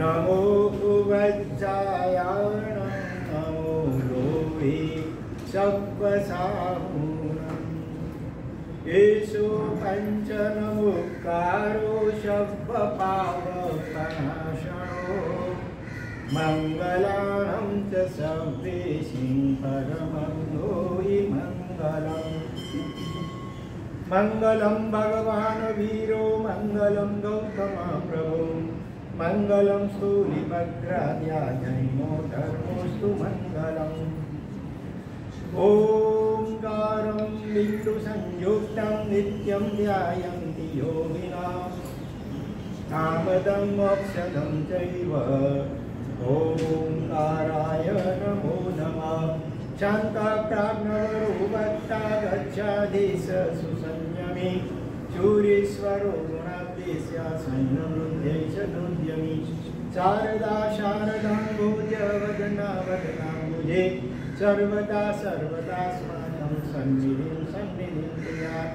नमो वज्रायाण नमो लोहे शब्दसाहूनम् येषु पञ्चनमुक्कारो शब्दपावकनाशनो मङ्गलानं च सर्वेषां परमं हि मङ्गलम् मंगलम भगवान वीरो मंगलम गौतम प्रभु मंगलम स्थूलिभद्राद्यायैनो धर्मोस्तु मंगलम ओंकारं बिंदु संयुक्तं नित्यं ध्यायन्ति योगिनः कामदं मोक्षदं चैव ओंकाराय नमो नमः शान्ताप्राज्ञवरूपत्ता गच्छाधीश सुसंयमी शूरीश्वरो गुणाधीश्य संयमृद्धैष दुर्यमी शारदा शारदाम्बुज वदना वदनाम्बुजे सर्वदा सर्वदास्माकं सन्निधिं सन्निधिं कुर्यात्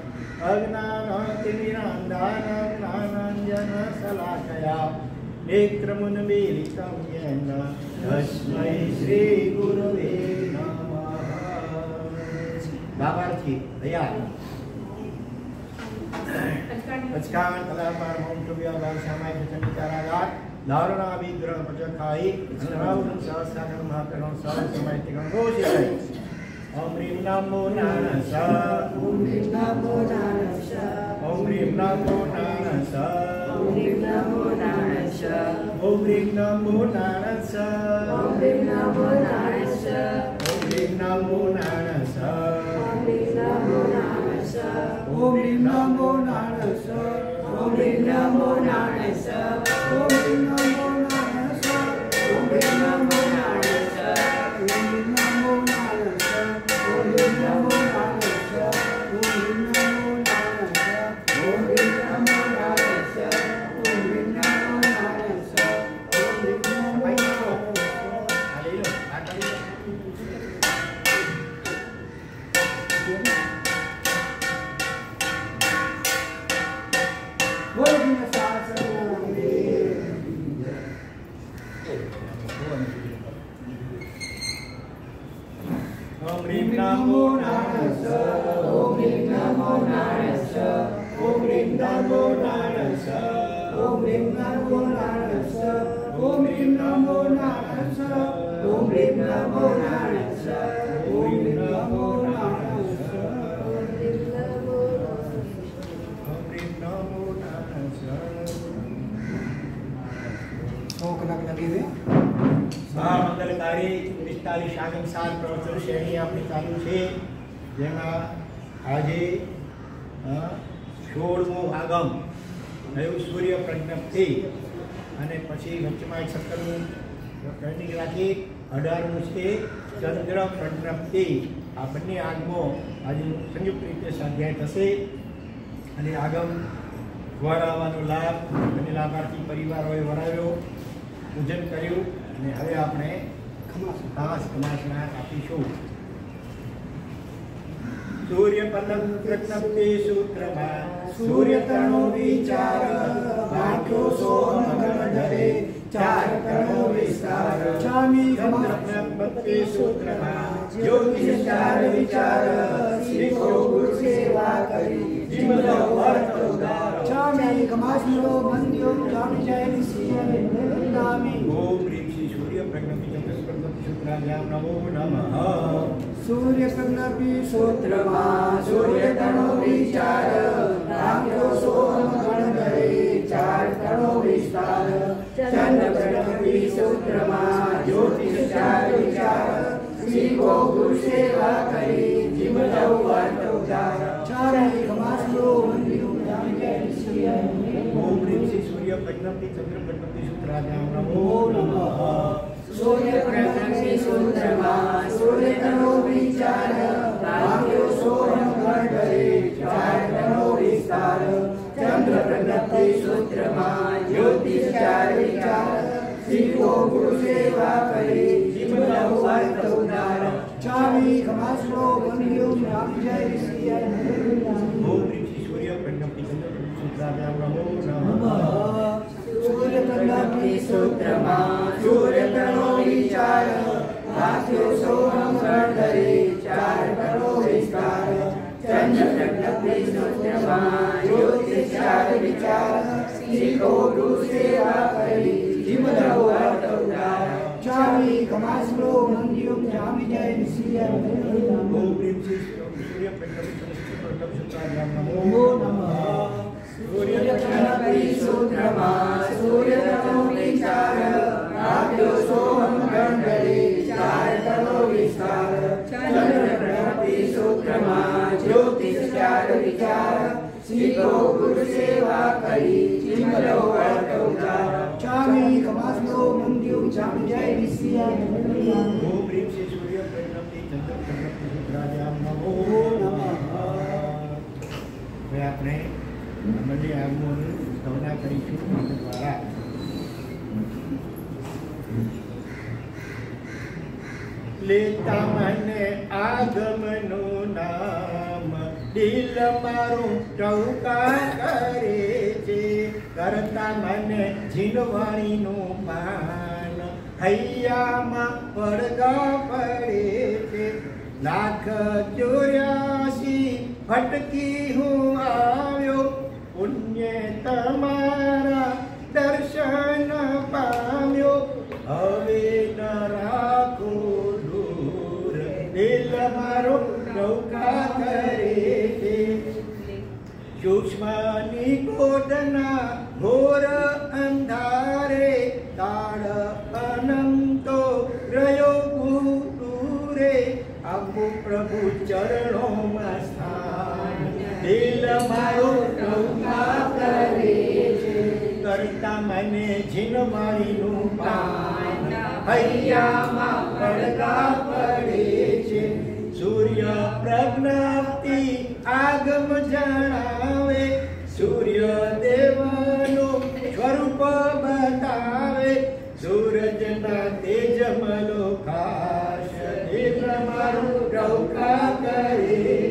अज्ञानातिमिरान्धानां ज्ञानाञ्जनशलाकया नेत्रमुन्मीलितं येन तस्मै श्रीगुरवे लाभार्थी तैयार पचकान कलाकार होम टुबिया बाल सामायिक वचन विचारागार लावना विग्रह प्रचखाई अनरावण सहस्रागण महाकरण सब समायिक गण घोषित ओम ह्रीं नमो नारायण ओम ह्रीं नमो नारायण ओम ह्रीं नमो नारायण ओम ह्रीं नमो नारायण ओम ह्रीं नमो नारायण ओम ह्रीं नमो नारायण ओम ह्रीं नमो Narayan Om Rim Namo Narayana Om Rim Namo Narayana Om Rim Namo Narayana Om Rim Namo Narayana Om Rim Namo Narayana Om Rim Namo Narayana Om Rim Namo Narayana Om Rim Namo Narayana Om Rim Namo Om Rim Namo Narayana Om Rim Namo Narayana Om Rim Namo Narayana Om Rim Namo Narayana Om Rim Namo Narayana Om Rim Namo Narayana Om Rim Namo Narayana Om Rim Namo Narayana Oh, kenapa lagi ni? મંગલકારી 45 આગમ 7 પ્રવચન શ્રેણી આપણી ચાલુ છે જેમાં આજે 16મો આગમ થયું સૂર્ય પ્રજ્ઞપ્તિ અને પછી વચ્ચેમાં એક 17મું ટ્રેનિંગ રાખી 18મું છે ચંદ્ર પ્રજ્ઞપ્તિ આ બંને આગમો આજે સંયુક્ત રીતે સ્વાધ્યાય થશે અને આગમ વરાવવાનો લાભ અને લાભાર્થી પરિવારોએ વરાવ્યો પૂજન કર્યું અને હવે આપણે ખાસ કમાસના આપીશું સૂર્ય પ્રજ્ઞપ્તિ સૂત્રમાં સૂર્યતણો વિચાર ભાગ્યો સોમ ગણધરે ચાર તણો વિસ્તાર ચામી પ્રજ્ઞપ્તિ સૂત્રમાં જ્યોતિષ ચાર વિચાર શીખો ગુરુ સેવા કરી જીવનો વર્ત ઉદાર ચામી કમાસનો મંદ્યો જામી જાય નિસિયને નામી ઓમ રીમ શ્રી સૂર્ય પ્રજ્ઞપ્તિ ચંદ્રસ્પર્ધતિ સૂત્રાભ્યામ નમો નમઃ સૂર્ય પ્રજ્ઞપ્તિ સૂત્રમાં સૂર્યતણો વિચાર ભાગ્યો સોમ ગણધરે ચાર તણો વિસ્તાર ચંદ્ર પ્રજ્ઞપ્તિ સૂત્રમાં જ્યોતિષ ચાર વિચાર શીખો ગુરુ સેવા કરી જીવનો વર્ત ઉદાર ચામી કમાસનો મંદ્યો જામી જાય નિસિયને ओम ह्रीं श्री सूर्य प्रज्ञप्ति चंद्र प्रज्ञप्ति सूत्राभ्याम नमो नमः सूर्य प्रज्ञप्ति सूत्रमा सूर्यतणो विचार भाग्यो सोम गणधरे चार तणो विस्तार चंद्र प्रज्ञप्ति सूत्रमा ज्योतिष चार विचार શીખો ગુરુ સેવા કરી જીવનો વર્ત ઉદાર ચાવી કમાસનો બંધ્યો જામી જાય નિસિયને ઓમ ह्रीं श्री सूर्य प्रज्ञप्ति चंद्र सूत्राभ्याम नमो नमः सूर्य प्रज्ञप्ति सूत्रमा राख्यो सोहम शरणधरे चार करो विस्तार चंद्र प्रकृति सूत्रमा ज्योतिष चार विचार सीखो गुरु सेवा करी जीव रहो अवतार चावी कमासलो मंदियों जामी जय निसिया ओम प्रेम से सूर्य प्रकाश नमो नमः सूर्य प्रकृति सूत्रमा सूर्य तमो विचार राख्यो सोहम शरणधरे चार करो विस्तार चंद्र प्रकृति सूत्रमा ज्योतिष चार विचार सीखो गुरु सेवा करी जीव रहो अवतार चावी कमासलो मंदियों जामी जय निसिया ओम प्रेम से सूर्य प्रकाश चंद्र प्रकाश सूत्राया नमो नमः। હવે આપણે મને આગમનની ભાવના કરીશું મંત્ર દ્વારા લેતા મને આગમનું નામ દિલ મારું ટૌકા કરે છે કરતા મને ઝીલવાણીનું પાન હૈયામાં પડઘા પડે છે લાખ 84 ફટકી હું આવ્યો પુણ્ય તમારા દર્શન પામ્યો હવે ન રાખો દૂર દિલ મારો નૌકા કરે છે સૂક્ષ્મની કોટના ઘોર અંધારે તાળ અનંતો રહ્યો ગુરુરે આપો પ્રભુ ચરણોમાં સ્થાન દિલ મારો નૌકા કરે છે કરતા મને ઝીનવાણીનું પાન હૈયામાં પડઘા પડે છે સૂર્ય પ્રજ્ઞપ્તિ આગમ જણાવે સૂર્ય દેવનું સ્વરૂપ બતાવે સૂરજના તેજમલો ખાશ દિલ મારું નૌકા કરે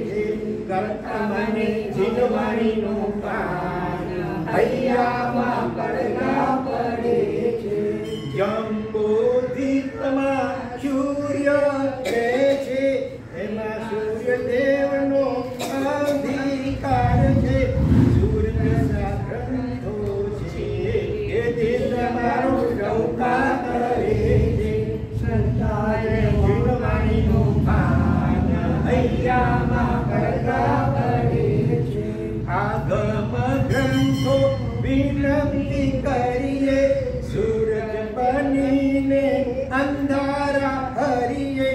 છે કરતા મને ઝીનવાણીનું પાન હૈયામાં પડઘા પડે છે જંબોદીપમાં સૂર્ય રહે છે એમાં સૂર્યદેવનો અધિકાર છે સૂર્ય ગ્રંથો છે એ દિલ મારું નૌકા કરે છે સંતાને ઝીનવાણીનું પાન હૈયામાં પડઘા પડે છે આગમ ગ્રંથો વિનંતી કરીએ સૂરજ બનીને અંધારા હરીએ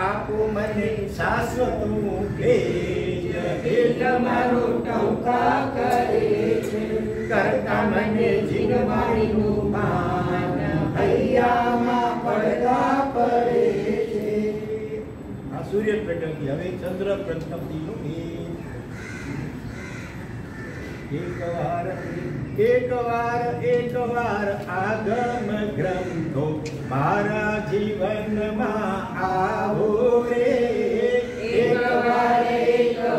આપો મને શાશ્વતું ભેજ દિલ મારું ટૌકા કરે છે કરતા મને ઝીનવાણીનું પાન હૈયામાં પડઘા પડે છે આ સૂર્ય પ્રજ્ઞપ્તિ હવે ચંદ્ર પ્રજ્ઞપ્તિનું એક વાર આગમ ગ્રંથો મારા જીવનમાં આવો રે એક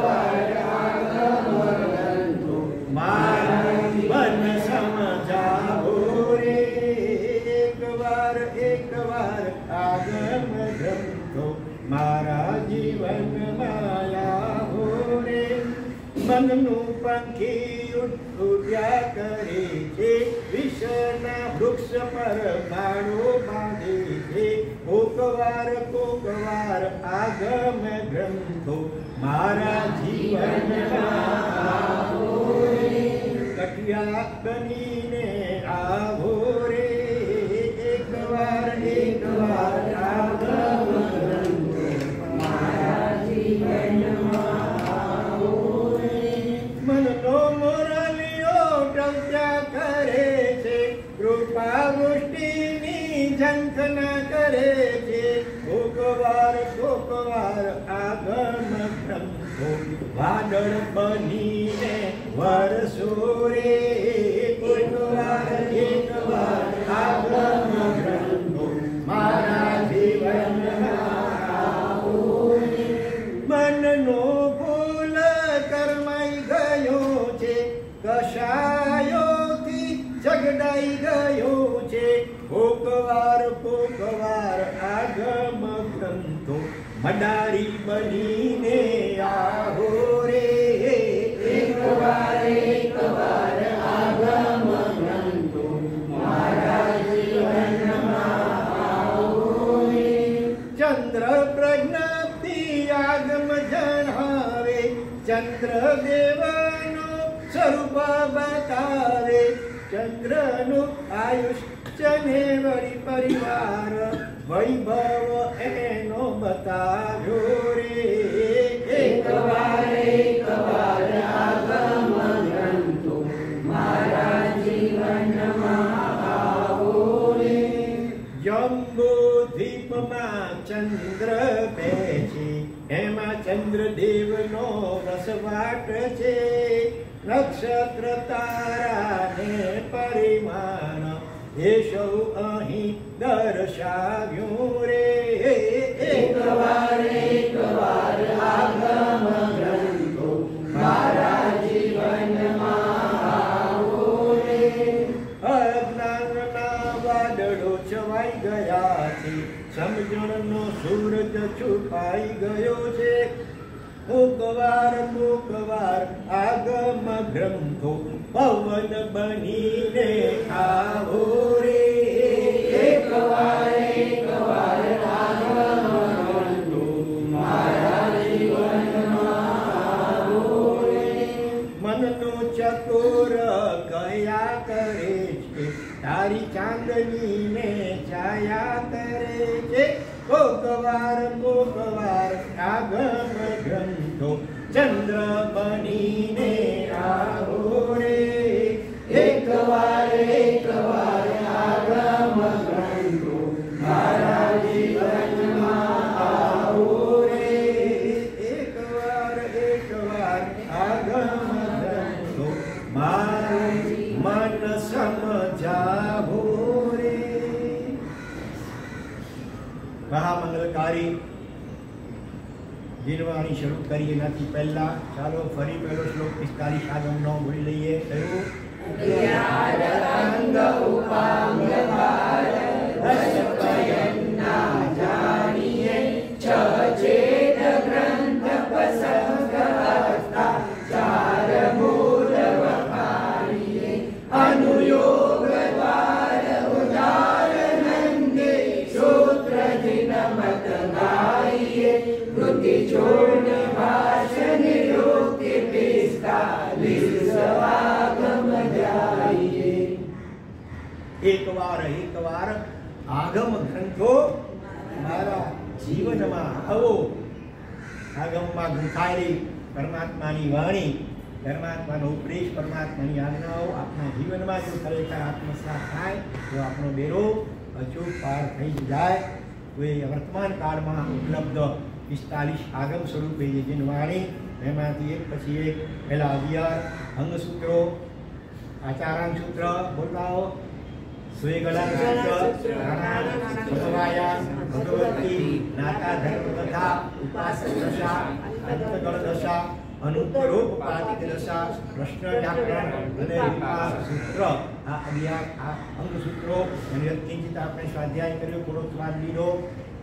વાર આગમ ગ્રંથો મારા જીવન સમજાવો રે એક વાર આગમ ગ્રંથો મારા જીવનમાં આવો રે મનનું પંખી ઉડ્યા કરે છે વિષના વૃક્ષ પર માળો બાંધે છે કોકવાર આગમ ગ્રંથો મારા જીવનમાં આવો રે કઠિયા બનીને આવો રે એક વાર આગમ ગ્રંથો મારા જીવનમાં આવો રે મનનો મોરલિયો ટંક્યા કરે છે કૃપા વૃષ્ટિની ઝંખના કરે છે કોકવાર આગમ ગ્રંથો વાદળ બનીને વરસો રે કોકવાર આગમ ગ્રંથો મારા જીવનમાં આવો મનનો ભૂલ કરમાઈ ગયો છે કશાયોથી જગ દાઈ ગયો છે કોકવાર કોકવાર આગમ ગ્રંથો મડારી બનીને આવો રે એકવાર આગમ ગ્રંથો મારા જીવનમાં આવો રે ચંદ્ર પ્રજ્ઞપ્તિ આગમ જણાવે ચંદ્રદેવનો સ્વરૂપ બતાવે ચંદ્રનું આયુષ્ય ને વળી પરિવાર વૈભવ એનો બતાવ્યો રે એકવાર આગમ ગ્રંથો મારા જીવનમાં આવો રે જંબુ દ્વીપમાં ચંદ્ર બેસે એમાં ચંદ્રદેવનો વસવાટ છે નક્ષત્ર તારાને પરિમાણ એ સૌ અહીં દર્શાવ્યું રે એકવાર આગમ ગ્રંથો મારા જીવનમાં આવો રે અજ્ઞાનના વાદળો છવાઈ ગયા છે સમજણનો સૂરજ છુપાઈ ગયો છે કોકવાર આગમ ગ્રંથો પવન બનીને આવો રે એકવાર આગમ ગ્રંથો મારા જીવનમાં આવો રે મનનો ચકોર કયા કરે છે તારી ચાંદનીને છાયા કરે છે કોકવાર આગમ ગ્રંથો ચંદ્ર બનીને આવો રે એકવાર આગમ ગ્રંથો મારા જીવનમાં આવો રે એકવાર આગમ ગ્રંથો મારું મન સમજાવો રે મહામંગલકારી જીનવાણી શરૂ કરી એનાથી પહેલા ચાલો ફરી પહેલો શ્લોક 45 આગમનો બોલી લઈએ થયું અંગ ઉપાંગ ભાર દશ પયન્ના જાણીએ છ ચેત ગ્રંથ પસંગતા ચાર મૂળ વખાણીએ અનુયોગ દ્વાર ઉદાર નંદે સૂત્ર જીનમત ગાઈએ વૃત્તિ ચોર્ણ ભાષણ યોક્તિ 45 આગમ જાઈએ એકવાર આગમ ગ્રંથો મારા જીવનમાં આવો આગમમાં ગૂંથાયેલી પરમાત્માની વાણી પરમાત્માનો ઉપદેશ પરમાત્માની આજ્ઞાઓ આપણા જીવનમાં જો ખરેખર આત્મસાત થાય તો આપણો બેરો અચૂક પાર થઈ જાય તો એ વર્તમાન કાળમાં ઉપલબ્ધ 45 આગમ સ્વરૂપે જે જીનવાણી એમાંથી એક પછી એક પહેલા 11 અંગસૂત્રો આચારાંગ સૂત્ર બોલાવો સ્વેગલા સૂત્ર સમવાયા ભગવતી નાતા ધર્મ તથા ઉપાસક દશા અંતગળ દશા અનુત્તરોપાદિક દશા પ્રશ્ન વ્યાકરણ અને વિપાસ સૂત્ર આ 11 અંગસૂત્રો અને કિંચિત આપણે સ્વાધ્યાય કર્યો થોડો સ્વાદ લીધો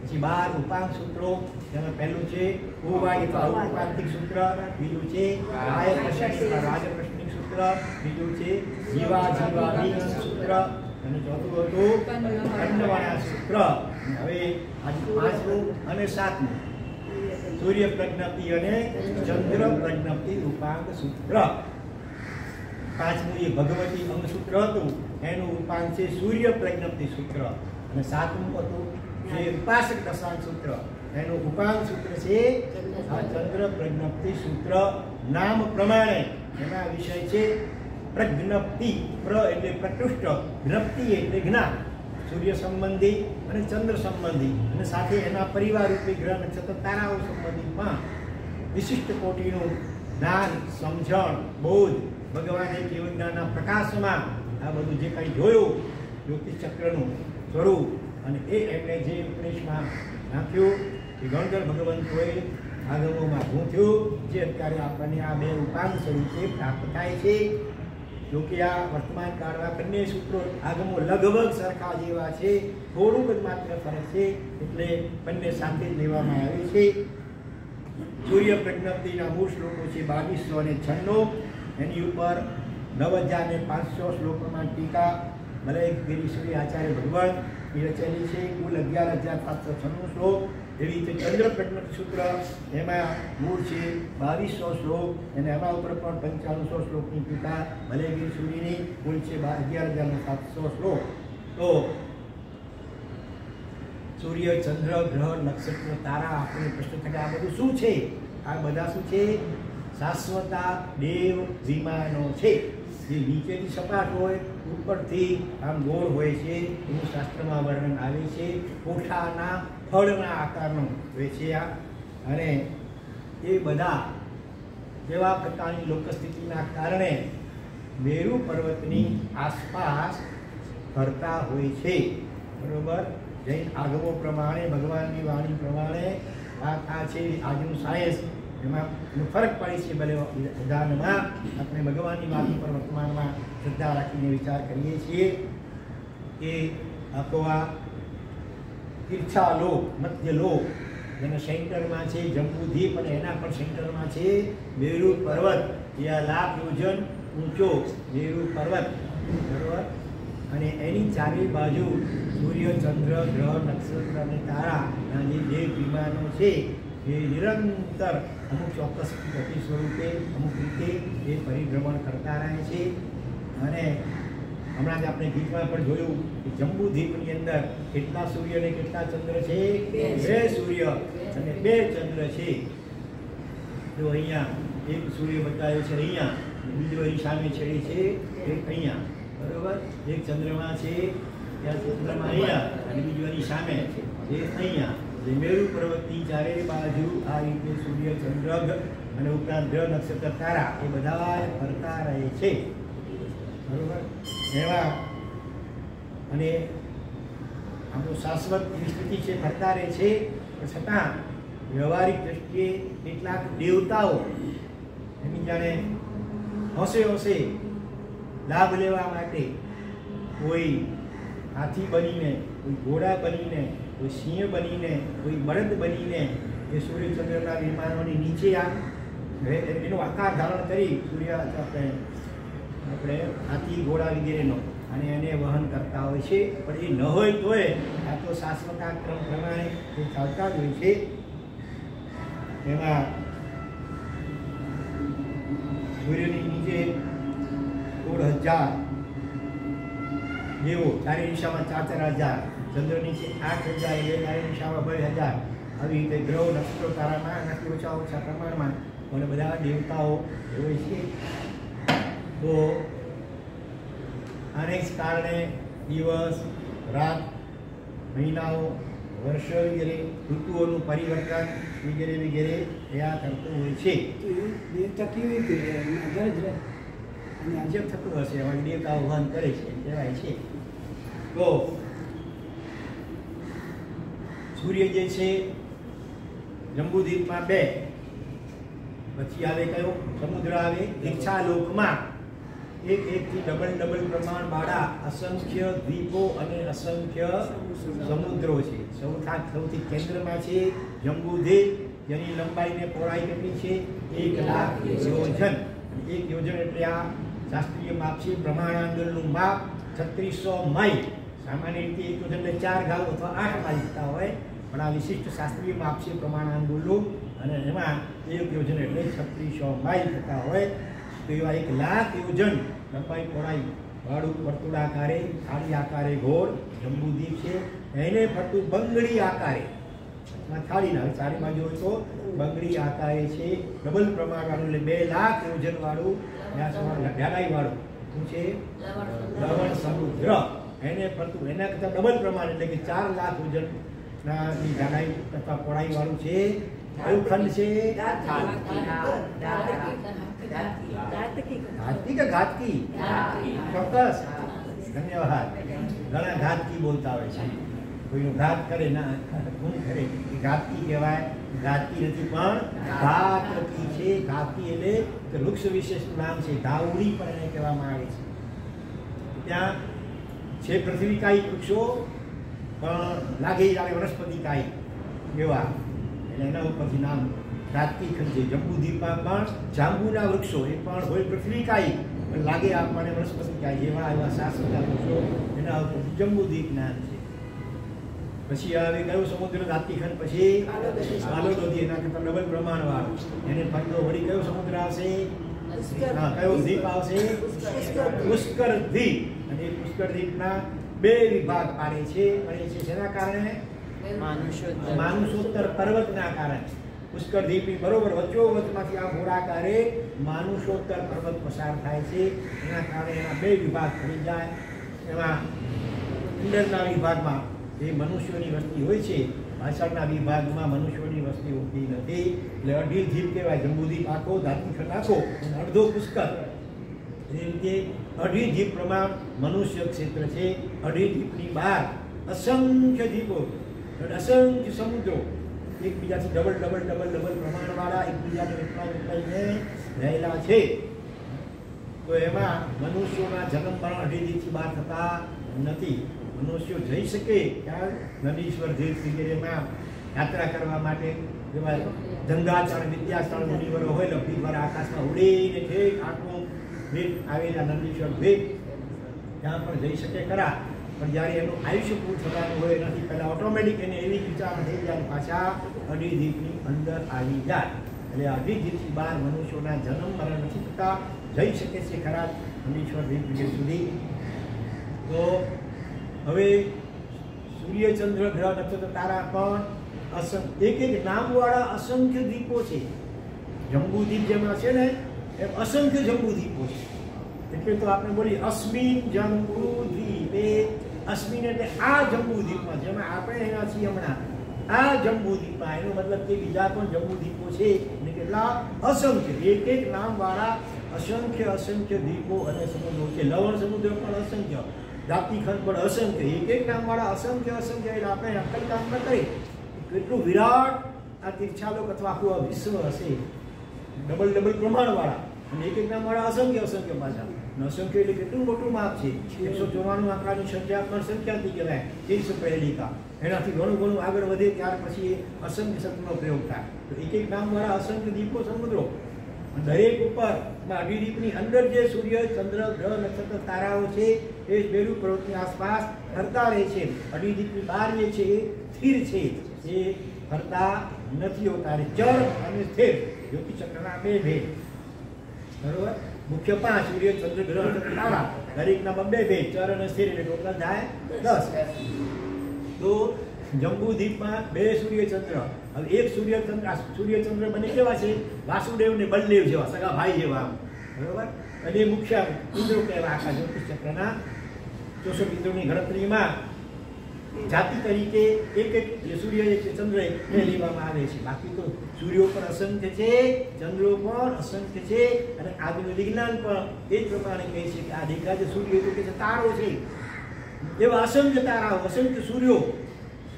પછી 12 ઉપાંગ સૂત્રો જેમાં પહેલું છે ઉવાય ઔપચારિક સૂત્ર બીજું છે આય પ્રશ્નિક રાજપ્રશ્નિક સૂત્ર બીજું છે જીવા વિજ્ઞાન સૂત્ર અને ચોથું હતું ખંડવાળા સૂત્ર હવે આજે પાંચમું અને સાતમું સૂર્ય પ્રજ્ઞપ્તિ અને ચંદ્ર પ્રજ્ઞપ્તિ ઉપાંગ સૂત્ર પાંચમું એ ભગવતી અંગ સૂત્ર હતું એનું ઉપાંગ છે સૂર્ય પ્રજ્ઞપ્તિ સૂત્ર અને સાતમું હતું જે ઉપાસક દશાંગ સૂત્ર એનું ઉપાંગ સૂત્ર છે આ ચંદ્ર પ્રજ્ઞપ્તિ સૂત્ર નામ પ્રમાણે એના વિષય છે પ્રજ્ઞપ્તિ પ્ર એટલે પ્રકૃષ્ટ જ્ઞપ્તિ એટલે જ્ઞાન સૂર્ય સંબંધી અને ચંદ્ર સંબંધી અને સાથે એના પરિવાર રૂપી ગ્રહ નક્ષત્ર તારાઓ સંબંધિતમાં વિશિષ્ટ કોટીનું જ્ઞાન સમજણ બોધ ભગવાને કેવ જ્ઞાનના પ્રકાશમાં આ બધું જે કંઈ જોયું જ્યોતિષ ચક્રનું સ્વરૂપ અને એ એમણે જે ઉપદેશમાં નાખ્યું એ ગણધર ભગવંતોએ આગમોમાં ગૂંથ્યું જે અત્યારે આપણને આ બે ઉપાંગ સ્વરૂપે પ્રાપ્ત થાય છે જોકે આ વર્તમાન કાળમાં બંને સૂત્રો આગમો લગભગ સરખા જેવા છે, થોડુંક જ માત્ર ફરક છે, એટલે બંને સાથે જ લેવામાં આવે છે. સૂર્ય પ્રજ્ઞપ્તિના મૂળ શ્લોકો છે 2296, એની ઉપર 9500 શ્લોકોમાં ટીકા મલયગીરી આચાર્ય ભગવાન એ રચેલી છે. કુલ 11596 શ્લોક. એવી રીતે ચંદ્ર પ્રજ્ઞપ્તિ સૂત્ર એમાં મૂળ છે 2200 શ્લોક, અને એના ઉપર પણ 5500 શ્લોકની ટીકા મલયગીરી સૂર્યની કુલ છે 11700 શ્લોક. તો સૂર્ય, ચંદ્ર, ગ્રહ, નક્ષત્ર, તારા, આપણે પ્રશ્ન થાય આ બધું શું છે? આ બધા શું છે? શાશ્વતા દેવ વિમાનો છે, જે નીચેથી સપાટ હોય, ઉપરથી આમ ગોળ હોય છે. એનું શાસ્ત્રમાં વર્ણન આવે છે. કોઠાના ફળના આકારનો હોય છે આ. અને એ બધા જેવા પ્રકારની લોકસ્થિતિના કારણે મેરુ પર્વતની આસપાસ ફરતા હોય છે. બરોબર? જૈન આગમો પ્રમાણે, ભગવાનની વાણી પ્રમાણે આ છે આજનું સાયન્સ. એમાં ફરક પડે છે. ભલે વિધાનમાં આપણે ભગવાનની વાણી પર વર્તમાનમાં શ્રદ્ધા રાખીને વિચાર કરીએ છીએ કે આખો આ તીર્છાલોક, મધ્યલોક, જેના સેન્ટરમાં છે જંબુદ્વીપ, અને એના પણ સેન્ટરમાં છે મેરુ પર્વત. એ 1 લાખ યોજન ઊંચો મેરુ પર્વત. બરોબર? અને એની ચારે બાજુ સૂર્ય, ચંદ્ર, ગ્રહ, નક્ષત્ર અને તારાના જે દેવ વિમાનો છે એ નિરંતર અમુક ચોક્કસ ગતિ સ્વરૂપે અમુક રીતે એ પરિભ્રમણ કરતા રહે છે. અને હમણાં જ આપણે ગીતમાં પણ જોયું કે જંબુદ્વીપની અંદર કેટલા સૂર્ય અને કેટલા ચંદ્ર છે? 2 સૂર્ય અને 2 ચંદ્ર છે. તો અહીંયા એક સૂર્ય બતાવ્યો છે અહીંયા, બીજો એની સામે છેડે છે એક અહીંયા. બરોબર? એક ચંદ્રમા છે, ત્યાં ચંદ્રમા અહીંયા, અને બીજો એની સામે છે એ અહીંયા. મેરુ પર્વતની ચારે બાજુ આ રીતે સૂર્ય, ચંદ્ર અને ઉપરાંત ગ્રહ, નક્ષત્ર, તારા એ બધા ફરતા રહે છે. બરોબર? એમાં અને આપણું શાશ્વત સ્થિતિ છે, ફરતા રહે છે. પણ છતાં વ્યવહારિક દ્રષ્ટિએ કેટલાક દેવતાઓ એની જાણે હોંશે લાભ લેવા માટે કોઈ હાથી બનીને, કોઈ ઘોડા બનીને, કોઈ સિંહ બનીને, કોઈ બળદ બનીને એ સૂર્યચંદ્રના વિમાનોની નીચે એનો આકાર ધારણ કરી સૂર્ય આપણે હાથી, ઘોડા વગેરેનો, અને એને વહન કરતા હોય છે. પણ એ ન હોય તોય આ તો શાશ્વતા ક્રમ પ્રમાણે એ ચાલતા જ હોય છે. એમાં સૂર્યની નીચે 16,000 જેવો, ચારે દિશામાં 4,000, ચંદ્ર નીચે 8,000, એ ચારે દિશામાં 2,000. આવી રીતે ગ્રહ, નક્ષત્રો, તારામાં આનાથી ઓછા પ્રમાણમાં અને બધા દેવતાઓ હોય છે. તો આને જ કારણે દિવસ, રાત, મહિનાઓ, વર્ષ વગેરે, ઋતુઓનું પરિવર્તન વગેરે વગેરે એ આ કરતું હોય છે. દેવતા કેવી રીતે અને જેમ થતું હશે એમાં દેવતાઓ વહન કરે છે કહેવાય છે. તો સૂર્ય જે છે જંબુદ્વીપમાં 2, પછી આવે કયો? સમુદ્ર આવે. ઈચ્છાલોકમાં એકથી ડબલ પ્રમાણ વાળા અસંખ્ય દ્વીપો અને અસંખ્ય સમુદ્રો છે. સૌથી કેન્દ્રમાં છે જંબુદ્વીપ, જેની લંબાઈ ને પહોળાઈ કેટલી છે? 1 લાખ યોજન. 1 યોજન એટલે આ શાસ્ત્રીય માપ છે, પ્રમાણાંગલનું માપ 3600 માઇલ. સામાન્ય રીતે 1 યોજન એટલે 4 ગાઉ અથવા 8 માઇલ થતા હોય, પણ આ વિશિષ્ટ શાસ્ત્રીય માપ છે પ્રમાણાંગુલનું, અને એમાં 1 યોજન એટલે 3600 માઇલ થતા હોય. તો એવા 1 લાખ યોજન લંબાઈ પહોળાઈ વાળું વર્તુળાકારે થાળી આકારે ગોળ જંબુદ્વીપ છે. એને ફરતું બંગડી આકારે, થાળીના ચારે બાજુ હોય તો બંગડી આકારે છે, ડબલ પ્રમાણ વાળું, એટલે 2 લાખ યોજન વાળું જાડાઈ વાળું શું છે? લવણ સમુદ્ર. એને ફરતું એના કરતાં ડબલ પ્રમાણ એટલે કે 4 લાખ યોજન ના જાડાઈ અથવા પહોળાઈ વાળું છે. કયું ખંડ છે? ઘાતકી કે ઘાતકી? ચોક્કસ. ધન્યવાદ. ઘણા ઘાતકી બોલતા હોય છે. કોઈનો ઘાત કરે ના ખૂન કરે એ ઘાતકી કહેવાય. ઘાતી નથી પણ ઘાતકી છે. ઘાતી એટલે કે વૃક્ષ વિશેષનું નામ છે. ઘાવડી પણ એને કહેવામાં આવે છે. ત્યાં છે પૃથ્વીકાયી વૃક્ષો પણ લાગે આવે વનસ્પતિકાયી એવા, એટલે એના ઉપરથી નામ ઘાતકી ખંડ છે. જંબુદ્વીપમાં પણ જાંબુના વૃક્ષો એ પણ હોય પૃથ્વીકાયી પણ લાગે આપણને વનસ્પતિકાયી એવા એવા શાસનના વૃક્ષો, એના ઉપરથી જંબુદ્વીપ નામ છે. પછી આવે કયો સમુદ્ર ઘાતીખંડ? પછી કાલો નદી, એના કરતાં ડબલ પ્રમાણવાળો. એને ફરતો વળી કયો સમુદ્ર આવશે? કયો દ્વીપ આવશે? પુષ્કર દ્વીપ. અને પુષ્કર દ્વીપના બે વિભાગ પાડે છે. શેના કારણે? માનુષોત્તર પર્વતના કારણે. પુષ્કર દ્વીપની બરોબર વચ્ચોવચમાંથી આ ગોળાકારે માનુષોત્તર પર્વત પસાર થાય છે. એના કારણે એના બે વિભાગ પડી જાય. એમાં અંદરના વિભાગમાં જે મનુષ્યોની વસ્તી હોય છે, પાછળના વિભાગમાં મનુષ્યોની વસ્તી હોતી નથી. એટલે અઢી દ્વીપ કહેવાય. જંબુદ્વીપ આખો, ઘાતીખંડ આખો, અડધો પુષ્કર. એ રીતે અઢી દ્વીપ પ્રમાણ મનુષ્ય ક્ષેત્ર છે. અઢી દ્વીપની બહાર અસંખ્ય દ્વીપો, અસંખ્ય સમુદ્રો એકબીજાથી ડબલ પ્રમાણવાળા એકબીજાને વિખરાઈને રહેલા છે. તો એમાં મનુષ્યોના જન્મ પણ અઢી દ્વીપથી બહાર થતા નથી. મનુષ્યો જઈ શકે ત્યાં નદીશ્વર દ્વીપ વગેરેમાં યાત્રા કરવા માટે, જેમાં ગંગાચરણ વિદ્યાચરણ મુનિવરો હોય, લબ્ધિ દ્વારા આકાશમાં ઉડીને ઠેક આખું દ્વીપ આવેલા નદીશ્વર દ્વીપ ત્યાં પણ જઈ શકે ખરા. પણ જ્યારે એનું આયુષ્ય પૂરું થવાનું હોય એનાથી પહેલાં ઓટોમેટિક એને એવી વિચારણા થઈ જાય, પાછા અઢી દ્વીપની અંદર આવી જાય. એટલે અઢી દ્વીપથી બહાર મનુષ્યોના જન્મ મરણ નથી થતા, જઈ શકે છે ખરા નદીશ્વર દ્વીપ સુધી. તો હવે સૂર્ય, ચંદ્ર, ગ્રહ, નક્ષત્ર, તારા પણ એક નામવાળા અસંખ્ય દ્વીપો છે. જંબુદ્વીપ જેમાં છે ને એમ અસંખ્ય જંબુદ્વીપો છે. એટલે તો આપણે બોલીએ અસ્મિન જંબુદ્વીપે. અસ્મિન એટલે આ જંબુદ્વીપમાં, જેમાં આપણે એના છીએ હમણાં, આ જંબુદ્વીપમાં. એનો મતલબ કે બીજા પણ જંબુદ્વીપો છે. એટલે કેટલા? અસંખ્ય. એક નામવાળા અસંખ્ય દ્વીપો અને સમુદ્રો છે. લવણ સમુદ્ર પણ અસંખ્ય, ઘાતીખંડ પણ અસંખ્ય. એક નામવાળા અસંખ્ય એટલે આપણે અક્કલ કામ ન કરી કેટલું વિરાટ આ તીર્છાલોક અથવા આખું આ વિશ્વ હશે, ડબલ પ્રમાણવાળા. અને એક નામવાળા અસંખ્ય પાછા. અસંખ્ય એટલે કેટલું મોટું માપ છે. 194 આંકડાની સંખ્યા પણ સંખ્યાથી કહેવાય. 300 પહેલિકા. એનાથી ઘણું આગળ વધે ત્યાર પછી અસંખ્ય શબ્દનો પ્રયોગ થાય. તો એક નામવાળા અસંખ્ય દ્વીપો, સમુદ્રો. દરેક ઉપર અઢી દ્વીપની અંદર જે સૂર્ય, ચંદ્ર, ગ્રહ, નક્ષત્ર, તારાઓ છે એ બેડુ પર્વતની આસપાસ ફરતા રહે છે. અઢી દ્વીપની બહાર જે છે એ સ્થિર છે, એ ફરતા નથી હોતા. ચર અને સ્થિર જ્યોતિચક્રના બે ભેદ. બરોબર? મુખ્ય 5 સૂર્ય, ચંદ્ર, ગ્રહ, નક્ષત્ર, તારા. દરેકના બે ભેદ, ચર અને સ્થિર, એટલે ટોટલ થાય 10. તો જંબુદ્વીપમાં બે સૂર્યચંદ્ર. હવે એક સૂર્યચંદ્ર બને કેવા છે? વાસુદેવ ને બલદેવ જેવા, સગા ભાઈ જેવા. બરોબર? અને મુખ્ય ઇન્દ્રો કહેવાય આખા જ્યોતિષ ચક્રના. 64 ઇન્દ્રોની ગણતરીમાં જાતિ તરીકે એક જે સૂર્ય, એક ચંદ્ર એ લેવામાં આવે છે. બાકી તો સૂર્યો પણ અસંખ્ય છે, ચંદ્રો પણ અસંખ્ય છે. અને આજનું વિજ્ઞાન પણ એ જ પ્રમાણે કહે છે કે આ દેખાય છે સૂર્ય તો કે છે તારો છે. એવા અસંખ્ય તારાઓ, અસંખ્ય સૂર્યો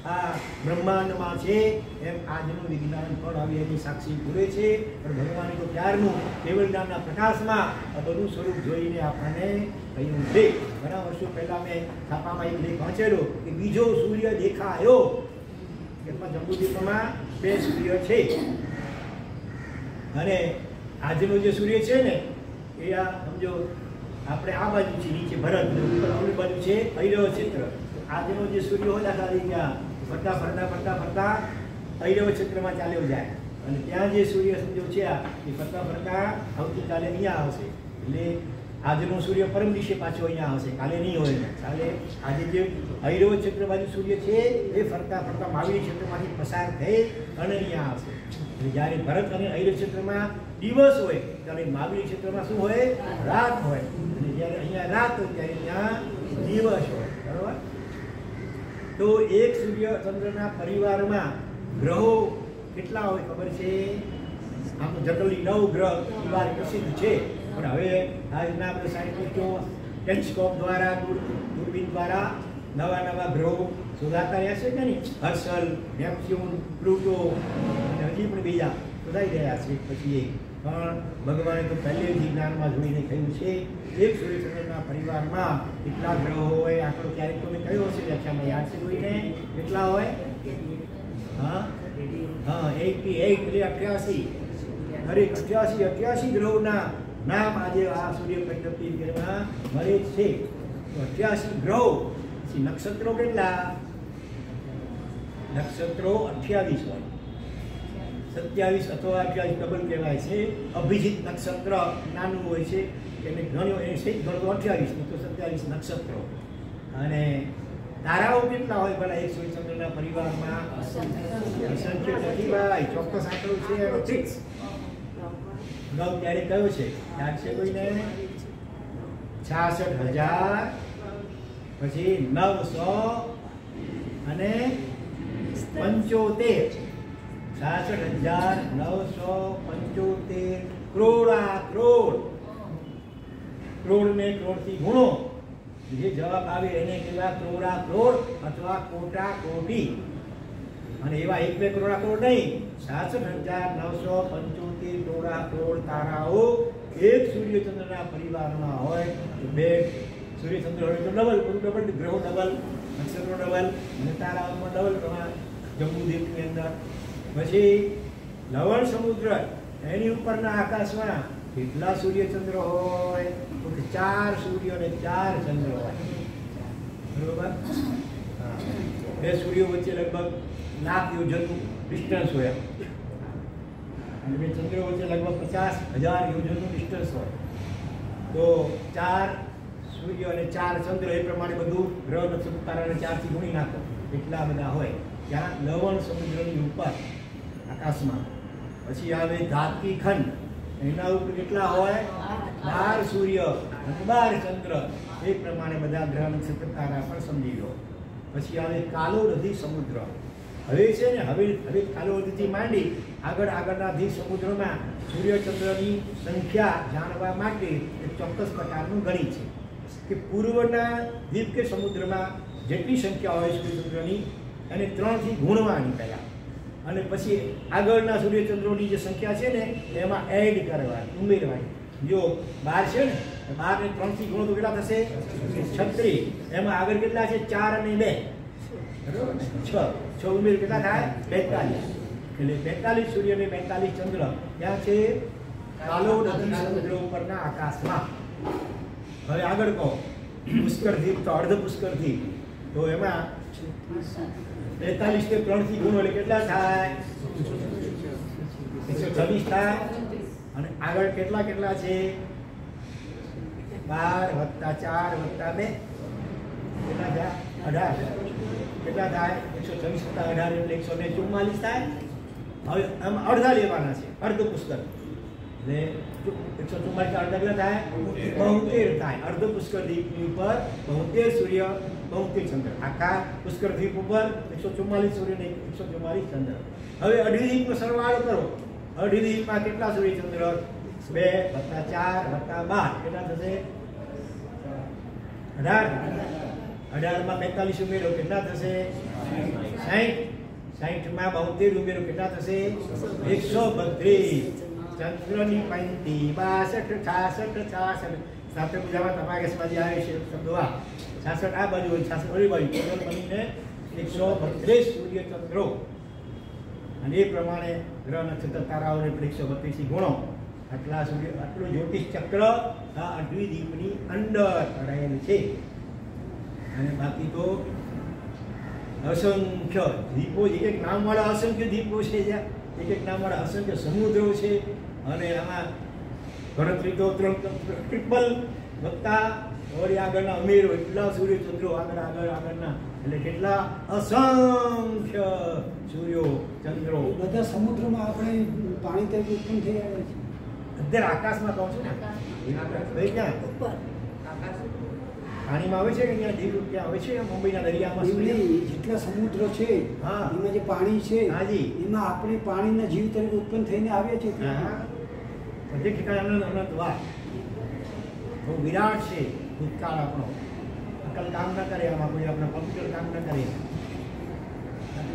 આ બ્રહ્માંડમાં છે. એમ આજનું વિજ્ઞાન પણ હવે એની સાક્ષી પૂરે છે. પણ ભગવાને તો ત્યારનું કેવળ જ્ઞાનના પ્રકાશમાં આ બધું સ્વરૂપ જોઈને આપણને કહ્યું છે. ઘણા વર્ષો પહેલા મેં છાપામાં એક લેખ વાંચેલો કે બીજો સૂર્ય દેખાયો. એમાં જંબુદ્વીપમાં બે સૂર્ય છે. અને આજનો જે સૂર્ય છે ને એ આ સમજો આપણે આ બાજુ છે, નીચે ભરત, ઉપર ઓલી બાજુ છે ભૈરવ ક્ષેત્ર. આજનો જે સૂર્ય હોય ત્યાં ફરતા ભૈરવ ક્ષેત્રમાં ચાલ્યો જાય. અને ત્યાં જે સૂર્ય સમજો છે એ ફરતા આવતીકાલે અહીંયા આવશે. એટલે આજનો સૂર્ય પરમ દિશે પાછો અહીંયા આવશે, કાલે નહીં હોય. કાલે આજે જે ભૈરવ ક્ષેત્ર બાજુ સૂર્ય છે એ ફરતા મહાવીર ક્ષેત્રમાંથી પસાર થઈ અને અહીંયા આવશે. એટલે જ્યારે ભરત અને ભૈરવ ક્ષેત્રમાં દિવસ હોય ત્યારે મહાવીર ક્ષેત્રમાં શું હોય? રાત હોય. અને જ્યારે અહીંયા રાત હોય ત્યારે ત્યાં દિવસ હોય. બરોબર? તો એક સૂર્ય ચંદ્રના પરિવારમાં ગ્રહો કેટલા હોય ખબર છે? આમ જનરલી 9 ગ્રહ પરિવાર પ્રસિદ્ધ છે. પણ હવે આજના આપણે સાયન્ટિસ્ટો ટેલિસ્કોપ દ્વારા, દૂરબીન દ્વારા નવા નવા ગ્રહો શોધાતા રહ્યા છે કે નહીં? હર્ષલ, નેપચ્યુન, પ્લુટો અને હજી પણ બીજા શોધાઈ રહ્યા છે. પછી પણ ભગવાને તો પહેલેથી જ્ઞાનમાં જોઈને કહ્યું છે એક સૂર્યચંદ્રના પરિવારમાં કેટલા ગ્રહો હોય. આંકડો ક્યારેક તમે કયો હશે વ્યાખ્યામાં યાદ છે કોઈને? કેટલા હોય? હા 88 એટલે 88. દરેક 88 ગ્રહોના નામ આજે આ સૂર્ય પદ્ધતિમાં મળે છે. તો 88 ગ્રહો. પછી નક્ષત્રો કેટલા? નક્ષત્રો 28 હોય. 27 અથવા 28 ડબલ કહેવાય છે. અભિજીત નક્ષત્ર નાનું હોય છે એને ગણ્યો એને સહિત ગણતો 28 તો 27 નક્ષત્રો. અને તારાઓ કેટલા હોય ભલા એક સૂર્યચંદ્રના પરિવારમાં? અસંખ્ય નથી ભાઈ, ચોક્કસ આંકડો છે એનો ફિક્સ. અગાઉ ત્યારે કયો છે યાદ છે કોઈને? 66,000 પછી 900 અને 75. 66,975 કરોડા કરોડ. કરોડ ને કરોડથી ગુણો, જે જવાબ આવે એને કહેવાય કરોડા કરોડ અથવા કોટા કોટી. અને એવા 1-2 કરોડા કરોડ નહીં, 66,975 કરોડા કરોડ તારાઓ એક સૂર્યચંદ્રના પરિવારમાં હોય. તો 2 સૂર્યચંદ્ર હોય તો ડબલ ગ્રહો ડબલ, નક્ષત્રો ડબલ અને તારાઓમાં ડબલ પ્રમાણ જંબુદ્વીપની અંદર. પછી લવણ સમુદ્ર એની ઉપરના આકાશમાં કેટલા સૂર્યચંદ્ર હોય? તો 4 સૂર્ય અને 4 ચંદ્ર હોય. બરોબર? હા, 2 સૂર્યો વચ્ચે લગભગ 1,00,000 યોજનનું ડિસ્ટન્સ હોય અને 2 ચંદ્રો વચ્ચે લગભગ 50,000 યોજનનું ડિસ્ટન્સ હોય. તો 4 સૂર્ય અને 4 ચંદ્ર એ પ્રમાણે બધું ગ્રહ નક્ષત્ર તારાને 4થી ગુણી નાખો એટલા બધા હોય ત્યાં લવણ સમુદ્રની ઉપર આકાશમાં. પછી આવે ધાત્રી ખંડ, એના ઉપર કેટલા હોય? 12 સૂર્ય અને 12 ચંદ્ર. એ પ્રમાણે બધા ગ્રહ નક્ષત્ર તારા પણ સમજી લો. પછી આવે કાલોરધી સમુદ્ર. હવે છે ને હવે કાલોરધીથી માંડી આગળના દ્વીપ સમુદ્રમાં સૂર્યચંદ્રની સંખ્યા જાણવા માટે એક ચોક્કસ પ્રકારનું ગણિત છે કે પૂર્વના દ્વીપ કે સમુદ્રમાં જેટલી સંખ્યા હોય સૂર્યચંદ્રની એને 3થી ગુણવાની પહેલા, અને પછી આગળના સૂર્યચંદ્રોની જે સંખ્યા છે ને એમાં એડ કરવાની, ઉમેરવાની. જો 12 છે ને 12 ને 3થી ગુણો તો કેટલા થશે? 36. એમાં આગળ કેટલા છે? 4 અને 2 બરોબર ને? 6 ઉમેર કેટલા થાય? 42. એટલે 42 સૂર્ય અને 42 ચંદ્ર ત્યાં છે કાલોરધી સમુદ્ર ઉપરના આકાશમાં. હવે આગળ કહો પુષ્કર દ્વીપ તો અર્ધ પુષ્કર દ્વીપ, તો એમાં 43 ને 3થી ગુણો એટલે કેટલા થાય? 126 થાય. અને આગળ કેટલા છે? 12 + 4 + 2 કેટલા થાય? 18. કેટલા થાય? 126 + 18 એટલે 144 થાય. હવે આમ અડધા લેવાના છે, અર્ધ પુષ્કર એટલે 144 અડધા કેટલા થાય? 72 થાય. અર્ધ પુષ્કર દ્વીપની ઉપર 72 સૂર્ય 72 ચંદ્ર. આખા પુષ્કર દ્વીપ ઉપર 144 સૂર્ય ને 144 ચંદ્ર. હવે અઢી દ્વીપનો સરવાળો કરો. અઢી દ્વીપમાં કેટલા સૂર્યચંદ્ર? 2 + 4 + 12 કેટલા થશે? 18. 18 માં 45 ઉમેરો કેટલા થશે? 60. 60 માં 72 ઉમેરો કેટલા થશે? 132. ચંદ્રની પંક્તિ 62, 66, 66. સાથે પૂજામાં તમારે સ્વાદી આવે છે શબ્દો આ 66 આ બાજુ હોય, 66 ઓલી બાજુ, ટોટલ બનીને 132 સૂર્યચંદ્રો. અને એ પ્રમાણે ગ્રહ નક્ષત્ર તારાઓને 132 ગુણો. આટલું જ્યોતિષ ચક્ર આ દ્વીપની અંદર પડાયેલું છે. અને બાકી તો અસંખ્ય દ્વીપો, એક નામવાળા અસંખ્ય દ્વીપો છે, જ્યાં એક નામવાળા અસંખ્ય સમુદ્રો છે. અને આમાં ગણતરી તો ટ્રિપલ વત્તા વળી આગળના ઉમેરો એટલા સૂર્યચંદ્રો આગળના એટલે કેટલા અસંખ્ય સૂર્યો ચંદ્રો. બધા સમુદ્રમાં આપણે પાણી તરીકે ઉત્પન્ન થઈ આવે છે. અત્યારે આકાશમાં કહું છું ને, ક્યાં પાણીમાં આવે છે કે અહીંયા દીવ ત્યાં આવે છે? મુંબઈના દરિયામાં જેટલા સમુદ્ર છે હા એમાં જે પાણી છે હાજી એમાં આપણે પાણીના જીવ તરીકે ઉત્પન્ન થઈને આવ્યા છે. બધે ઠેકાણે અનંત વાત બહુ વિરાટ છે ભૂતકાળ આપણો. અક્કલ કામ ન કરે, આમાં કોઈ આપણા કોમ્પ્યુટર કામ ન કરે.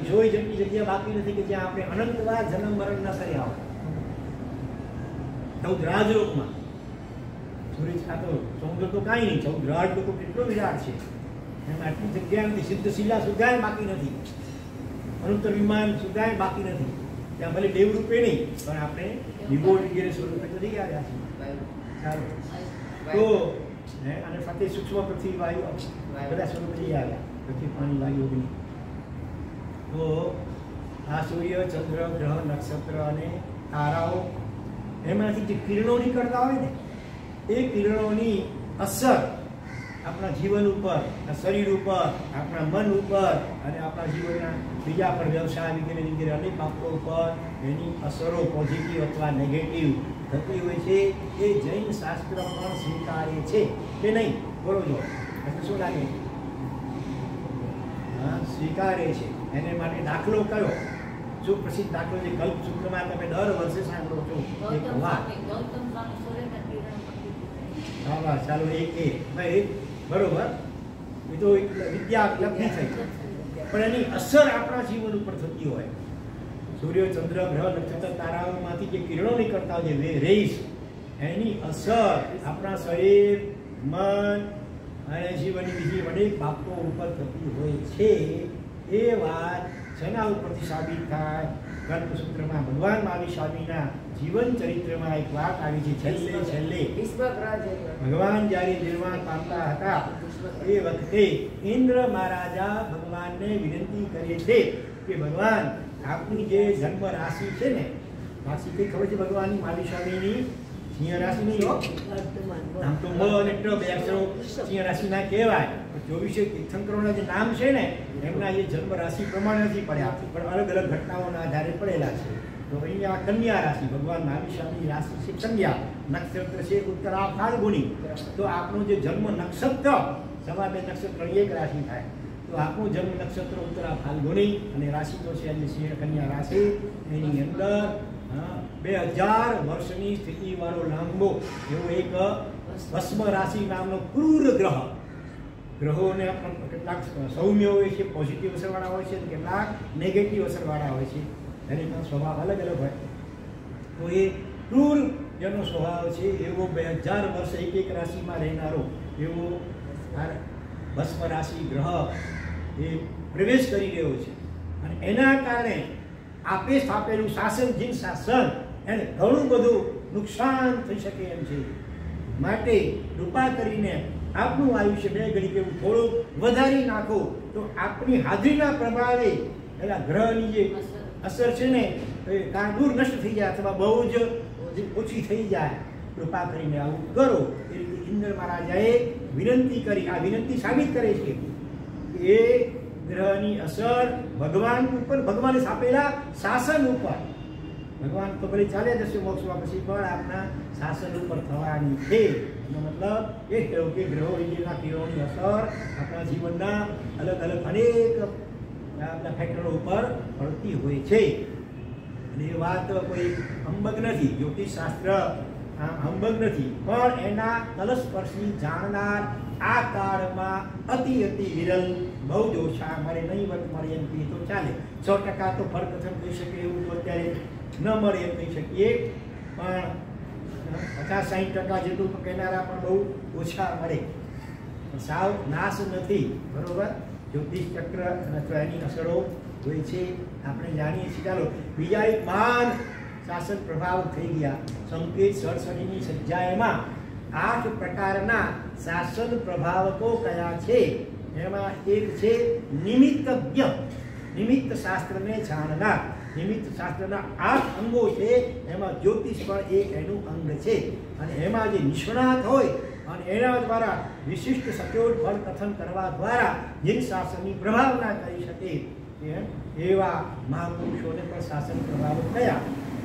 જોઈ જેટલી જગ્યા બાકી નથી કે જ્યાં આપણે અનંતવાર જન્મ મરણ ન કર્યા હોય. 14 રાજલોકમાં સૂર્ય ખાતો સમુદ્ર તો કાંઈ નહીં, 14 રાજલોકો કેટલો વિરાટ છે. એમાં આટલી જગ્યા નથી. સિદ્ધ શિલા સુધાય બાકી નથી, અનુત્તર વિમાન સુધાય બાકી નથી. ત્યાં ભલે દેવ રૂપે નહીં પણ આપણે નિબોધ વગેરે સ્વરૂપે તો જઈ આવ્યા છીએ. ચાલો તો અને સાથે સૂક્ષ્મ પૃથ્વી વાયુ બધા સ્વરૂપે જઈ આવ્યા. પૃથ્વી પાણી વાયુ અગ્નિ. તો આ સૂર્ય ચંદ્ર ગ્રહ નક્ષત્ર અને તારાઓ એમાંથી જે કિરણો નીકળતા હોય ને એ કિરણોની અસર આપણા જીવન ઉપર, શરીર ઉપર, આપણા મન ઉપર અને આપણા જીવનના બીજા પર વ્યવસાય વગેરે વગેરે અનેક બાબતો ઉપર એની અસરો પોઝિટિવ અથવા નેગેટિવ થતી હોય છે. એ જૈન શાસ્ત્ર પણ સ્વીકારે છે કે નહીં? બોલો જો એટલે શું લાગે? હા, સ્વીકારે છે. એને માટે દાખલો કયો? સુપ્રસિદ્ધ દાખલો જે કલ્પસૂત્રમાં તમે દર વર્ષે સાંભળો છો એક વાત. હા, ચાલો ભાઈ બરોબર, એ તો વિદ્યા લબ્ધિ થઈ, પણ એની અસર આપણા જીવન ઉપર થતી હોય. સૂર્ય ચંદ્ર ગ્રહ નક્ષત્ર તારાઓમાંથી જે કિરણો નીકળતા હોય, જે રેસ, એની અસર આપણા શરીર, મન અને જીવનની બીજી અનેક બાબતો ઉપર થતી હોય છે. એ વાત જેના ઉપરથી સાબિત થાય? કલ્પસૂત્રમાં ભગવાન મહાવીર સ્વામીના જીવન ચરિત્રમાં એક વાત આવી છે. છેલ્લે ભગવાન જ્યારે નિર્વાણ પામતા હતા એ વખતે ઇન્દ્ર મહારાજા ભગવાનને વિનંતી કરે છે કે ભગવાન, આપની જે જન્મ રાશિ છે ને, રાશિ કઈ ખબર છે ભગવાનની મહાવીર સ્વામીની? સિંહ રાશિ નહીં હો, આમ તો મ અને ટ બે અક્ષરો સિંહ રાશિના કહેવાય. 24 તીર્થંકરોના જે નામ છે ને એમના એ જન્મ રાશિ પ્રમાણે નથી પડ્યા, પણ અલગ અલગ ઘટનાઓના આધારે પડેલા છે. તો અહીંયા કન્યા રાશિ, ભગવાન મહાવીર સ્વામીની રાશિ છે કન્યા, નક્ષત્ર છે ઉત્તરા ફાલ્ગુની. તો આપણું જે જન્મ નક્ષત્ર, સવા બે નક્ષત્ર એક રાશિ થાય, તો આપણું જન્મ નક્ષત્ર ઉત્તરા ફાલ્ગુની અને રાશિ તો છે એટલે સિંહ કન્યા રાશિ. એની અંદર 2000 વર્ષની સ્થિતિ વાળો લાંબો એવો એક ભસ્મ રાશિ નામનો ક્રૂર ગ્રહ. ગ્રહોને કેટલાક સૌમ્ય હોય છે, પોઝિટિવ અસરવાળા હોય છે, કેટલાક નેગેટિવ અસરવાળા હોય છે. દરેકનો સ્વભાવ અલગ અલગ હોય. તો એ ક્રૂર જેનો સ્વભાવ છે એવો 2000 વર્ષ એક રાશિમાં રહેનારો એવો ભસ્મ રાશિ ગ્રહ એ પ્રવેશ કરી રહ્યો છે. અને એના કારણે આપે સ્થાપેલું શાસન, જીન શાસન, એને ઘણું બધું નુકસાન થઈ શકે એમ છે. માટે કૃપા કરીને આપનું આયુષ્ય 2 ઘડી કેવું થોડું વધારી નાખો, તો આપની હાજરીના પ્રભાવે એના ગ્રહની જે અસર છે ને એ કાં દૂર નષ્ટ થઈ જાય અથવા બહુ જ ઓછી થઈ જાય. કૃપા કરીને આવું કરો. એ રીતે ઇન્દ્ર મહારાજાએ વિનંતી કરી. આ વિનંતી સાબિત કરે છે કે એ ગ્રહની અસર ભગવાન ઉપર, ભગવાને સ્થાપેલા શાસન ઉપર, ભગવાન તો ભલે ચાલે જશે મોક્ષમાં પછી પણ આપણા શાસન ઉપર થવાની છે. એનો મતલબ એ થયો કે ગ્રહો વગેરેના કિરણોની અસર આપણા જીવનના અલગ અલગ અનેક આપણા ફેક્ટરો ઉપર પડતી હોય છે. અને એ વાત કોઈ હંબગ નથી, જ્યોતિષ શાસ્ત્ર હંબગ નથી, પણ એના તલસ્પર્શી જાણનાર આ કાળમાં અતિ વિરલ, બહુ જ ઓછા, મારે નહીં મળે એમ કહીએ તો ચાલે. 100% તો ફરકથન કહી શકે એવું તો અત્યારે ન મળે એમ કહી શકીએ, પણ 50-60% જેટલું કહેનારા પણ બહુ ઓછા મળે. સાવ નાશ નથી, બરોબર. જ્યોતિષ ચક્ર અથવા એની અસરો હોય છે, આપણે જાણીએ છીએ. ચાલો બીજા એક મહાન શાસન પ્રભાવ થઈ ગયા. સંકેત સડસડીની સજ્જાએમાં 8 પ્રકારના શાસન પ્રભાવકો કયા છે? એમાં એક છે નિમિત્તજ્ઞ, નિમિત્ત શાસ્ત્રને જાણનાર. નિમિત્ત શાસ્ત્રના 8 અંગો છે, એમાં જ્યોતિષ પણ એક એનું અંગ છે. અને એમાં જે નિષ્ણાત હોય અને એના દ્વારા વિશિષ્ટ સચોટ ફળ કથન કરવા દ્વારા જે શાસનની પ્રભાવના કરી શકે એવા મહાપુરુષોને પણ શાસન પ્રભાવ થયા.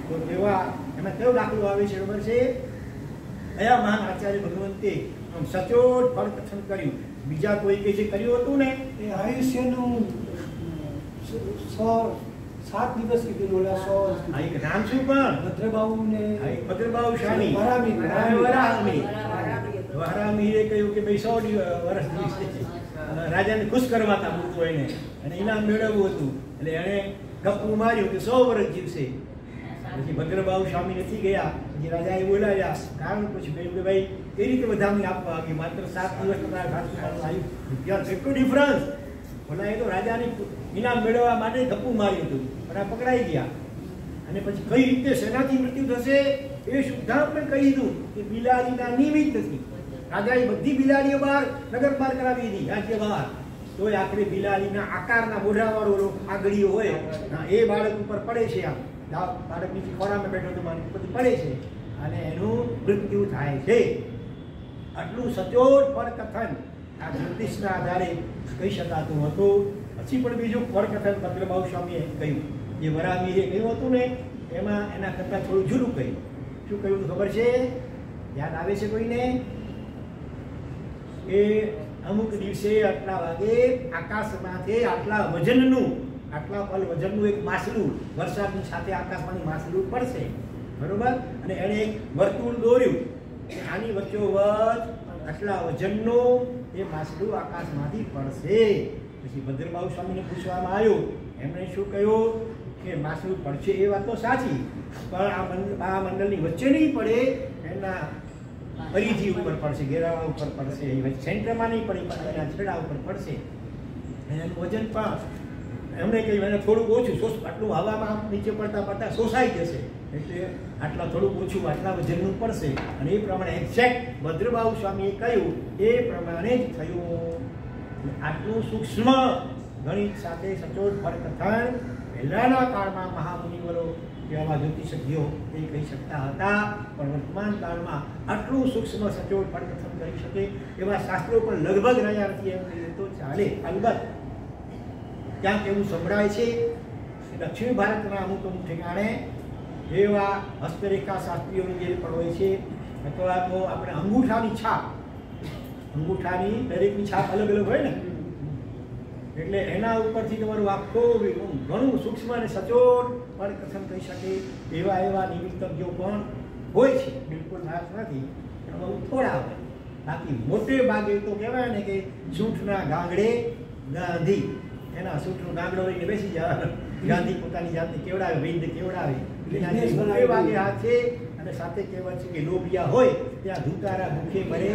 તો એવા એમાં કયો દાખલો આવે છે ખબર છે? કયા મહાન આચાર્ય ભગવંતે સચોટ ફળ કથન કર્યું? બીજા કોઈ કે જે કર્યું હતું ને એ આયુષ્યનું 7 દિવસ કીધું. એક નામ શું પણ? ભદ્રબાહુ ને ભદ્રબાહુ સ્વામી વરાહમિહિરે કહ્યું કે ભાઈ 100 વર્ષ રાજાને ખુશ કરવાતા મૂકવો એને અને ઇનામ મેળવવું હતું. એટલે એણે ગપ્પું માર્યું કે 100 વર્ષ જીવશે. પછી ભદ્રબાહુ સ્વામી નથી ગયા. પછી રાજાએ બોલાવ્યા, કારણ પૂછ્યું કે ભાઈ એ રીતે વધામણી આપવા આવી, માત્ર 7 દિવસ તમારા ઘાસનું આવ્યું, કેટલું ડિફરન્સ. બોલા એ તો રાજાની ઇનામ મેળવવા માટે ગપ્પું માર્યું હતું, પણ આ પકડાઈ ગયા. અને પછી કઈ રીતે શેનાથી મૃત્યુ થશે એ શુદ્ધાંત પણ કહી દીધું કે બિલાડીના નિમિત્તથી. રાજાએ બધી બિલાડીઓ બહાર નગર બહાર કરાવી દીધી, રાજ્ય બહાર. તોય આખરે બિલાડીના આકારના મોઢાવાળો આગળીઓ હોય એ બાળક ઉપર પડે છે. આમ બાળક નીચે ખોરામાં બેઠો તો બાળક ઉપર પડે છે અને એનું મૃત્યુ થાય છે. આટલું સચોટ પરકથન આ જ્યોતિષના આધારે કહી શકાતું હતું. પછી પણ બીજું પરકથન ભદ્રબાહુ સ્વામીએ કહ્યું, જે વરામીએ કહ્યું હતું ને એમાં એના કરતાં થોડું જુદું કહ્યું. શું કહ્યું ખબર છે? યાદ આવે છે કોઈને? એ અમુક દિવસે આટલા વાગે આકાશમાંથી આટલા વજનનું એક માછલું, વરસાદની સાથે આકાશમાંથી માછલું પડશે, બરોબર? અને એણે એક વર્તુળ દોર્યું, આની વચ્ચોવચ આટલા વજનનું એ માછલું આકાશમાંથી પડશે. પછી ભદ્રબાહુ સ્વામીને પૂછવામાં આવ્યું, એમણે શું કહ્યું કે માછલું પડશે એ વાત તો સાચી, પણ આ મંડળની વચ્ચે નહીં પડે, એના પરિધિ ઉપર પડશે, ઘેરાવા ઉપર પડશે, સેન્ટરમાં નહીં પડે પણ એના છેડા ઉપર પડશે. એનું વજન પણ એમણે કહ્યું એને થોડું ઓછું, આટલું હવામાં નીચે પડતા શોષાઈ જશે, એટલે આટલા થોડું ઓછું આટલા વજનનું પડશે. અને એ પ્રમાણે એક્ઝેક્ટ ભદ્રબાહુ સ્વામીએ કહ્યું એ પ્રમાણે જ થયું. આટલું સૂક્ષ્મ ગણિત સાથે સચોટ પરકથન પહેલાના કાળમાં મહામુનિવરો કે આવા જ્યોતિષજ્ઞો એ કહી શકતા હતા, પણ વર્તમાન કાળમાં આટલું સૂક્ષ્મ સચોટ પરકથન કરી શકે એવા શાસ્ત્રો પણ લગભગ રહ્યા નથી એમ કહીએ તો ચાલે. અલબત્ત ક્યાંક એવું સંભળાય છે દક્ષિણ ભારતના અમુક ઠેકાણે એવા હસ્તરેખા શાસ્ત્રીઓની જે પણ હોય છે, અથવા તો આપણે અંગૂઠાની છાપ, અંગૂઠાની દરેકની છાપ અલગ અલગ હોય ને, એટલે એના ઉપરથી તમારું આખું ઘણું સૂક્ષ્મ અને સચોટ પરકથન કહી શકે એવા નિમિત્તજ્ઞો પણ હોય છે. બિલકુલ ખાસ નથી, પણ બહુ થોડા હોય. બાકી મોટે ભાગે તો કહેવાય ને કે સૂંઠના ગાંગડે ગાંધી, એના સૂંઠનો ગાંગડો લઈને બેસી જાય, ગાંધી પોતાની જાતને કેવડાવે, વૈદ્ય કેવડાવે. મોટે ભાગે હાથ છે. અને સાથે કહેવાય છે કે લોભિયા હોય ત્યાં ધુકારા ભૂખે મરે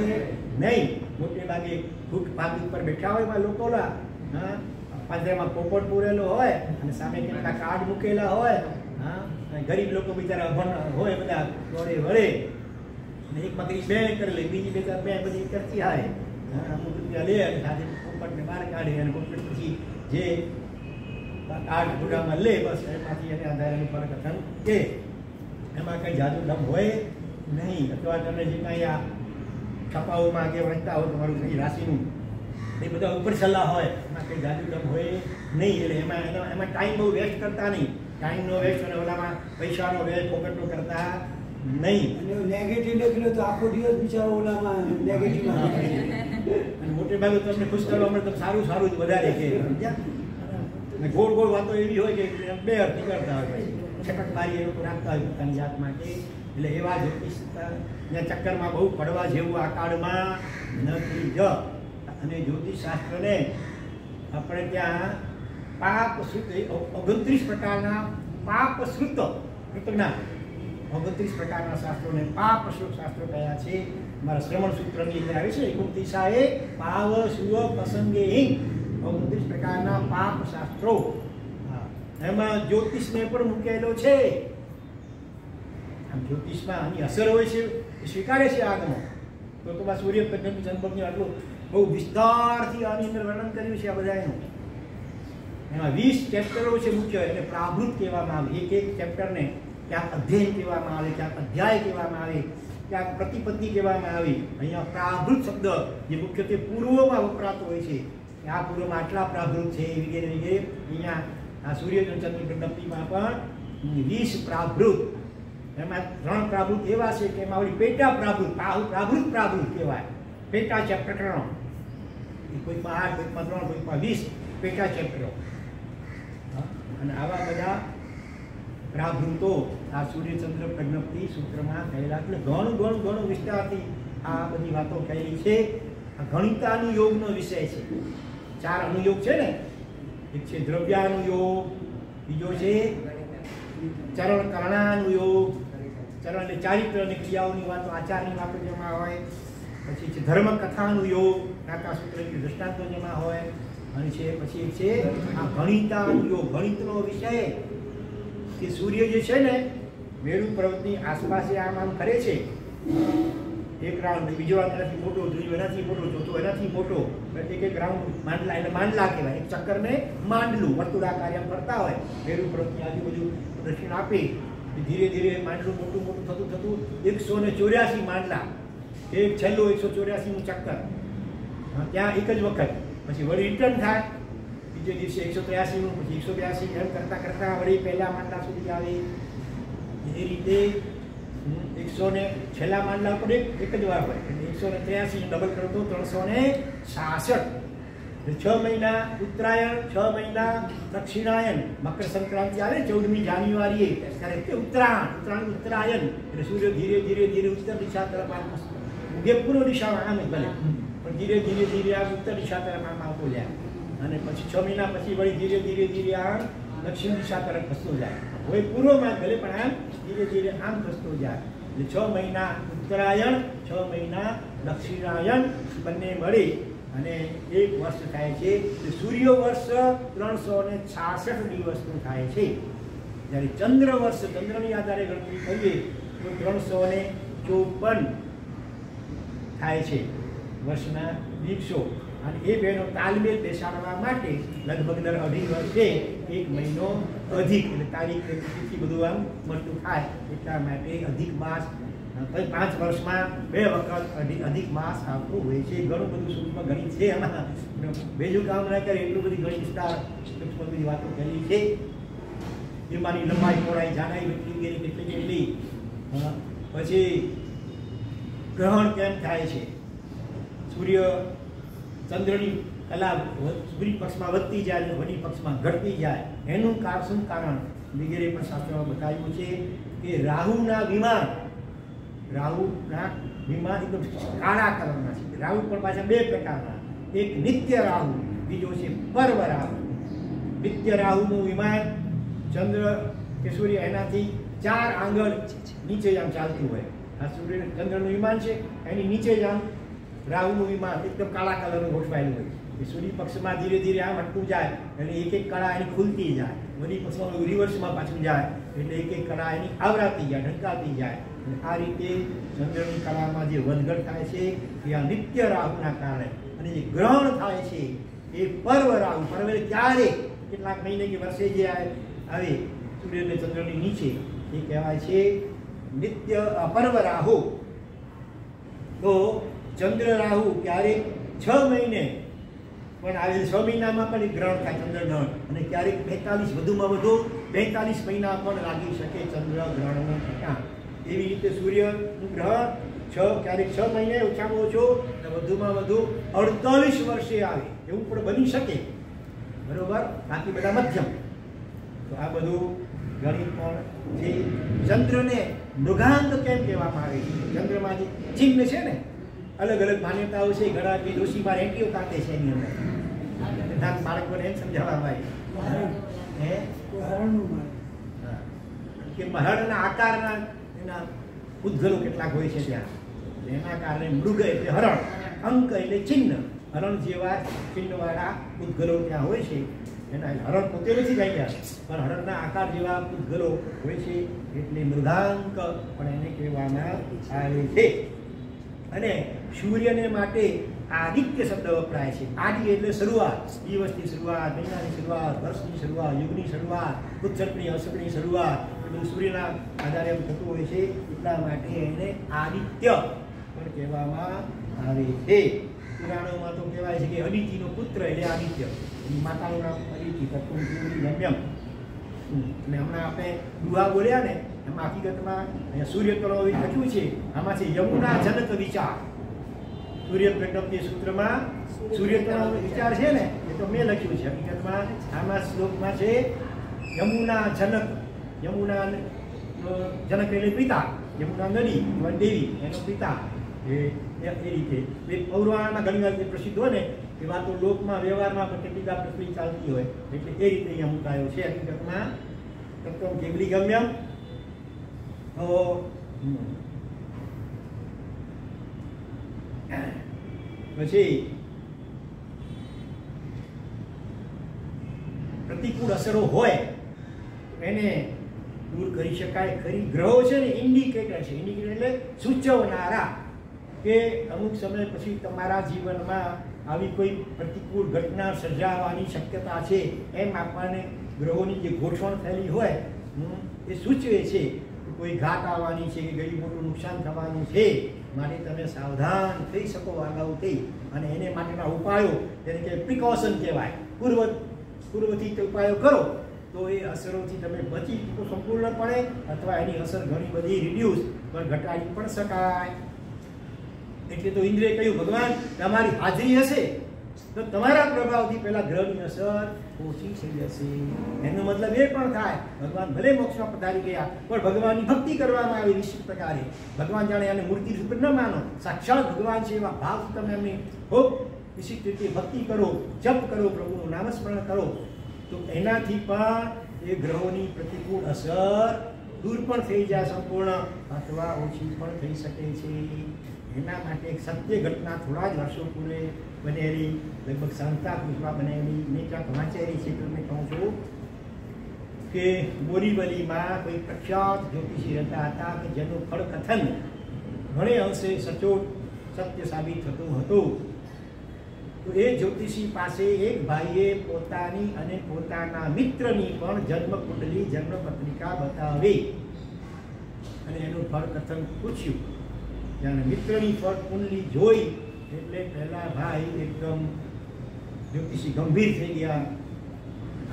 નહીં. મોટે ભાગે ભૂખ પાક ઉપર બેઠા હોય એમાં લોકોલા, હા, પાંજરામાં પોપટ પૂરેલો હોય અને સામે કેટલા કાર્ડ મૂકેલા હોય, હા, ગરીબ લોકો બિચારા અભણ હોય, બધા દોડે વળે, અને એક બકરી બે કરી લે, બીજી બે બધી કરતી આવે, અમુક રૂપિયા લે અને સાથે પોપટને બહાર કાઢે અને પોપટ પછી જે કાર્ડ ગુડામાં લે, બસ એમાંથી એને આધારે પરકથન કે એમાં કંઈ જાદુ દમ હોય નહીં. અથવા તમે જે કાંઈ આ છપાઓમાં કે વાંચતા હોય તમારું કંઈ રાશિનું એ બધા ઉપર સલાહ હોય, એમાં કંઈ જાદુ દમ હોય નહીં. એટલે એમાં ટાઈમ બહુ વેસ્ટ કરતા નહીં, ટાઈમનો વેસ્ટ અને ઓલામાં પૈસાનો વેસ્ટ પોકેટનો કરતા નહીં. અને નેગેટિવ લખેલો તો આખો દિવસ બિચારો ઓલામાં નેગેટિવમાં અને મોટે ભાગે તમને ખુશ કરવા માટે તમે સારું સારું જ વધારે કે ગોળ ગોળ વાતો એવી હોય કે બે અર્થ નીકળતા હોય, છટકબારી એ લોકો રાખતા હોય પોતાની જાત માટે. એટલે એવા જ્યોતિષના ચક્કરમાં બહુ પડવા જેવું આ કાળમાં નથી જ. અને જ્યોતિષશાસ્ત્રને આપણે ત્યાં પાપશ્રુત 29 પ્રકારના પાપશ્રુત કૃતજ્ઞા 29 પ્રકારના શાસ્ત્રોને પાપશ્રુત શાસ્ત્રો કયા છે. મારા શ્રવણ સૂત્રની અંદર આવે છે 29 પાવ શુવ પ્રસંગે 29 પ્રકારના પાપ શાસ્ત્રો. એમાં જ્યોતિષને પણ મૂકેલો છે. આમ જ્યોતિષમાં આની અસર હોય છે એ સ્વીકારે છે આગળ. તો બસ સૂર્ય પદ્ધતિ જન્મની આટલું બહુ વિસ્તારથી આની અંદર વર્ણન કર્યું છે આ બધા એનું. એમાં 20 ચેપ્ટરો છે મુખ્ય, એટલે પ્રાવૃત કહેવામાં આવે. એક ચેપ્ટરને ક્યાંક અધ્યયન કહેવામાં આવે, ક્યાંક અધ્યાય કહેવામાં આવે, ક્યાંક પ્રતિપત્તિ કહેવામાં આવે. અહીંયા પ્રાવૃત શબ્દ જે મુખ્યત્વે પૂર્વમાં વપરાતો હોય છે, આ પૂર્વમાં આટલા પ્રાવૃત છે વગેરે વગેરે. અહીંયા આ સૂર્યચંદ્રની પ્રગતિમાં પણ 20 પ્રાવૃત. એમાં 3 પ્રાવૃત એવા છે કે એમાં ઓલી પેટા પ્રાવૃત, પ્રાવૃત કહેવાય, પેટા ચેપ્ટર 3. કોઈમાં 8, કોઈમાં 3, કોઈમાં 20 પેટા ચેપ્ટરો. અને આવા બધા પ્રાવૃતો આ સૂર્યચંદ્ર પ્રજ્ઞપ્તિ સૂત્રમાં કહેલા. એટલે ઘણું વિસ્તારથી આ બધી વાતો કહેલી છે. આ ગણિતાનુયોગનો વિષય છે. ચાર અનુયોગ છે ને, એક છે દ્રવ્યાનુયોગ, બીજો છે ચરણ કરણાનુયોગ, ચરણ એટલે ચારિત્ર અને ક્રિયાઓની વાતો, આચારની વાતો જેમાં હોય, પછી છે ધર્મ કથાનુયોગ, કાકા સૂત્રની દૃષ્ટાંતો જેમાં હોય, અને છે પછી એક છે આ ગણિતાનુયોગ, ગણિતનો વિષય કે સૂર્ય જે છે ને મેરુ પર્વતની આસપાસ આમ આમ કરે છે, એક રાઉન્ડ, બીજો રાઉન્ડ એનાથી મોટો, ત્રીજો એનાથી મોટો, ચોથો એનાથી મોટો, એક રાઉન્ડ માંડલા, એટલે માંડલા કહેવાય. એક ચક્કરને માંડલું વર્તુળાકાર એમ કરતા હોય, મેરુ પર્વતની આજુબાજુ પ્રદક્ષિણ આપે, ધીરે ધીરે માંડલું મોટું મોટું થતું થતું 184 માંડલા, એક છેલ્લું 184નું ચક્કર, ત્યાં એક જ વખત, પછી વળી રિટર્ન થાય, બીજે દિવસે 183નું, પછી 182, એમ કરતાં કરતાં વળી પહેલા માંડલા સુધી આવે. એ રીતે 100 ને છેલ્લા માંડલા પર એક જ વાર હોય, એટલે 183 ડબલ કરો તો 366. 6 મહિના ઉત્તરાયણ, 6 મહિના દક્ષિણાયન, મકર સંક્રાંતિ આવે 14મી જાન્યુઆરીએ, ત્યારે તે ઉત્તરાયણ, એટલે સૂર્ય ધીરે ધીરે ધીરે ઉત્તર દિશા તરફ આમ ઉગે, પૂર્વ દિશામાં આમ જ ભલે, પણ ધીરે ધીરે ધીરે આ ઉત્તર દિશા તરફ આમ આવતો જાય, અને પછી 6 મહિના પછી વળી ધીરે ધીરે ધીરે આ દક્ષિણ દિશા તરફ ખસતો જાય, હોય પૂર્વમાં ભલે પણ આમ ધીરે ધીરે આમ ખસતો જાય. એટલે 6 મહિના ઉત્તરાયણ, 6 મહિના દક્ષિણાયન બંને મળી અને એક વર્ષ થાય છે. સૂર્ય વર્ષ 366 દિવસનું થાય છે, જ્યારે ચંદ્ર વર્ષ, ચંદ્રની આધારે ગણતરી કરીએ તો 354 થાય છે વર્ષના દિવસો. અને એ બેનો તાલમેલ બેસાડવા માટે લગભગ દર 2.5 વર્ષે 1 મહિનો અધિક, એટલે તારીખ તિથિ બધું આમ મળતું થાય, એટલા માટે અધિક માસ 5 વર્ષમાં 2 વખત અધિક માસ આવતું હોય છે. ઘણું બધું સૂક્ષ્મ ગણિત છે એમાં, બીજું કામ ના કરે એટલું બધી ગણિત વિસ્તાર સૂક્ષ્મ બધી વાતો કરી છે. એમાંની લંબાઈ, પહોળાઈ, જાડાઈ કેટલી, પછી ગ્રહણ કેમ થાય છે, સૂર્ય ચંદ્રની કલા સૂર્ય પક્ષમાં વધતી જાય અને વની પક્ષમાં ઘટતી જાય, એનું શું કારણ વગેરે પણ શાસ્ત્રમાં બતાવ્યું છે. કે રાહુના વિમાન એકદમ કાળા કલરના છે. રાહુ પણ પાછા 2 પ્રકારના, એક નિત્ય રાહુ, બીજો છે પર્વ રાહુ. નિત્ય રાહુનું વિમાન ચંદ્ર કે સૂર્ય એનાથી 4 આંગળ નીચે આમ ચાલતું હોય. આ સૂર્ય ચંદ્રનું વિમાન છે, એની નીચે જ આમ રાહુનું વિમાન એકદમ કાળા કલરનું ગોઠવાયેલું હોય. એ સૂર્ય પક્ષમાં ધીરે ધીરે આમ હટતું જાય, એટલે એક એક કળા એની ખુલતી જાય, વળી પક્ષમાં રિવર્સમાં પાછું જાય, એટલે એક એક કળા એની આવરાતી જાય, ઢંકાતી જાય. આ રીતે ચંદ્રની કળામાં જે વધઘટ થાય છે એ આ નિત્ય રાહુના કારણે. અને જે ગ્રહણ થાય છે એ પર્વ રાહુ, પર્વ ક્યારે કેટલાક મહિને કે વર્ષે જે આવે સૂર્ય અને ચંદ્રની નીચે, એ કહેવાય છે નિત્ય પર્વ રાહુ. તો ચંદ્ર રાહુ ક્યારેક 6 મહિને પણ આવે, 6 મહિનામાં પણ એક ગ્રહણ થાય ચંદ્ર ગ્રહણ, અને ક્યારેક 42, વધુમાં વધુ 42 મહિના પણ લાગી શકે ચંદ્ર ગ્રહણનું ઠેકાણ. એવી રીતે સૂર્યનું ગ્રહણ ક્યારેક 6 મહિને ઓછામાં ઓછો, અને વધુમાં વધુ 48 વર્ષે આવે, એવું પણ બની શકે, બરોબર. બાકી બધા મધ્યમ. તો આ બધું ગણિત પણ છે. ચંદ્રને મૃગાંક કેમ કહેવામાં આવે છે? ચંદ્રમાં જે ચિહ્ન છે ને, અલગ અલગ માન્યતાઓ છે. ઘણા બી ડોશીમાં રેટીઓ કાઢે છે એની અંદર, નાના બાળકોને એમ સમજાવવામાં આવે કે મહળના આકારના એના ઉદ્ગલો કેટલાક હોય છે ત્યાં, એના કારણે મૃગ એટલે હરણ, અંક એટલે ચિહ્ન, હરણ જેવા ચિહ્નવાળા ઉદ્ગલો ત્યાં હોય છે. એના હરણ પોતે નથી જાય ત્યાં, પણ હરણના આકાર જેવા ઉદ્ગલો હોય છે, એટલે મૃગાંક પણ એને કહેવામાં આવે છે. અને સૂર્યને માટે આદિત્ય શબ્દ વપરાય છે. આદિ એટલે શરૂઆત, દિવસની શરૂઆત, મહિનાની શરૂઆત, વર્ષની શરૂઆત, યુગની શરૂઆત, ઉત્સર્ગની અસરની શરૂઆત, બધું સૂર્યના આધારે એમ થતું હોય છે. એટલા માટે એને આદિત્ય પણ કહેવામાં આવે છે. પુરાણોમાં તો કહેવાય છે કે અદિતિનો પુત્ર એટલે આદિત્ય, માતાનું નામ અદિતિ, જમ્યમ. અને હમણાં આપણે દુહા બોલ્યા ને, એમાં હકીકતમાં સૂર્ય તળો લખ્યું છે, આમાં છે યમુના જનક વિચાર. સૂર્ય પ્રજ્ઞપ્તિ સૂત્રમાં સૂર્ય તળો વિચાર છે ને, એ તો મેં લખ્યું છે. હકીકતમાં આમાં શ્લોકમાં છે યમુના જનક. યમુના જનક એટલે પિતા, યમુના નદી દેવી એનો પિતા. એ રીતે પૌરાણમાં ઘણી વાર પ્રસિદ્ધ હોય ને એવા તો લોકમાં વ્યવહારમાં પણ કેટલી પ્રક્રિયા ચાલતી હોય, એટલે એ રીતે અહીંયા મુકાયો છે. હકીકતમાં તત્વમ કેવલી ગમ્યમ. તો પછી પ્રતિકૂળ અસરો હોય એને દૂર કરી શકાય ખરી. ગ્રહો છે ને ઇન્ડિકેટર છે. ઇન્ડિકેટર એટલે સૂચવનારા કે અમુક સમય પછી તમારા જીવનમાં આવી કોઈ પ્રતિકૂળ ઘટના સર્જાવાની શક્યતા છે એમ આપણને ગ્રહોની જે ગોઠવણ થયેલી હોય એ સૂચવે છે કે કોઈ ઘાત આવવાની છે કે ઘણી મોટું નુકસાન થવાનું છે, માટે તમે સાવધાન થઈ શકો અગાઉથી. અને એને માટેના ઉપાયો જેને કે પ્રિકોશન કહેવાય, પૂર્વથી ઉપાયો કરો તો એ અસરોથી તમે બચી શકો સંપૂર્ણપણે, અથવા એની અસર ઘણી બધી રિડ્યુસ પણ ઘટાડી પણ શકાય. એટલે તો ઇન્દ્રિય કહ્યું ભગવાન તમારી હાજરી હશે તો તમારા પ્રભાવથી પેલા ગ્રહની અસર ઓછી થઈ જશે. એનો મતલબ એ પણ થાય ભગવાન ભલે મોક્ષમાં પધારી ગયા પણ ભગવાનની ભક્તિ કરવામાં આવી નિશ્ચિત પ્રકારે. ભગવાન જાણે એને મૂર્તિ રૂપે ન માનો, સાક્ષાત ભગવાન છે એવા ભાવથી તમે એમની ખૂબ વિશિષ્ટ રીતે ભક્તિ કરો, જપ કરો, પ્રભુનું નામસ્મરણ કરો, તો એનાથી પણ એ ગ્રહોની પ્રતિકૂળ અસર દૂર પણ થઈ જાય સંપૂર્ણ, અથવા ઓછી પણ થઈ શકે છે. એના માટે એક સત્ય ઘટના થોડા જ વર્ષો પૂર્વે બનેલી, લગભગ સાંતાક્રુઝમાં બનેલી, મેં ક્યાંક વાંચેલી છે. તમને કહું છું કે બોરીવલીમાં કોઈ પ્રખ્યાત જ્યોતિષી રહેતા હતા કે જેનું ફળકથન ઘણે અંશે સચોટ સત્ય સાબિત થતું હતું. તો એ જ્યોતિષી પાસે એક ભાઈએ પોતાની અને પોતાના મિત્રની પણ જન્મકુંડલી જન્મપત્રિકા બતાવી અને એનું ફળકથન પૂછ્યું. જ્યારે મિત્રની ફળકુંડલી જોઈ એટલે પહેલા ભાઈ એકદમ જ્યોતિષી ગંભીર થઈ ગયા.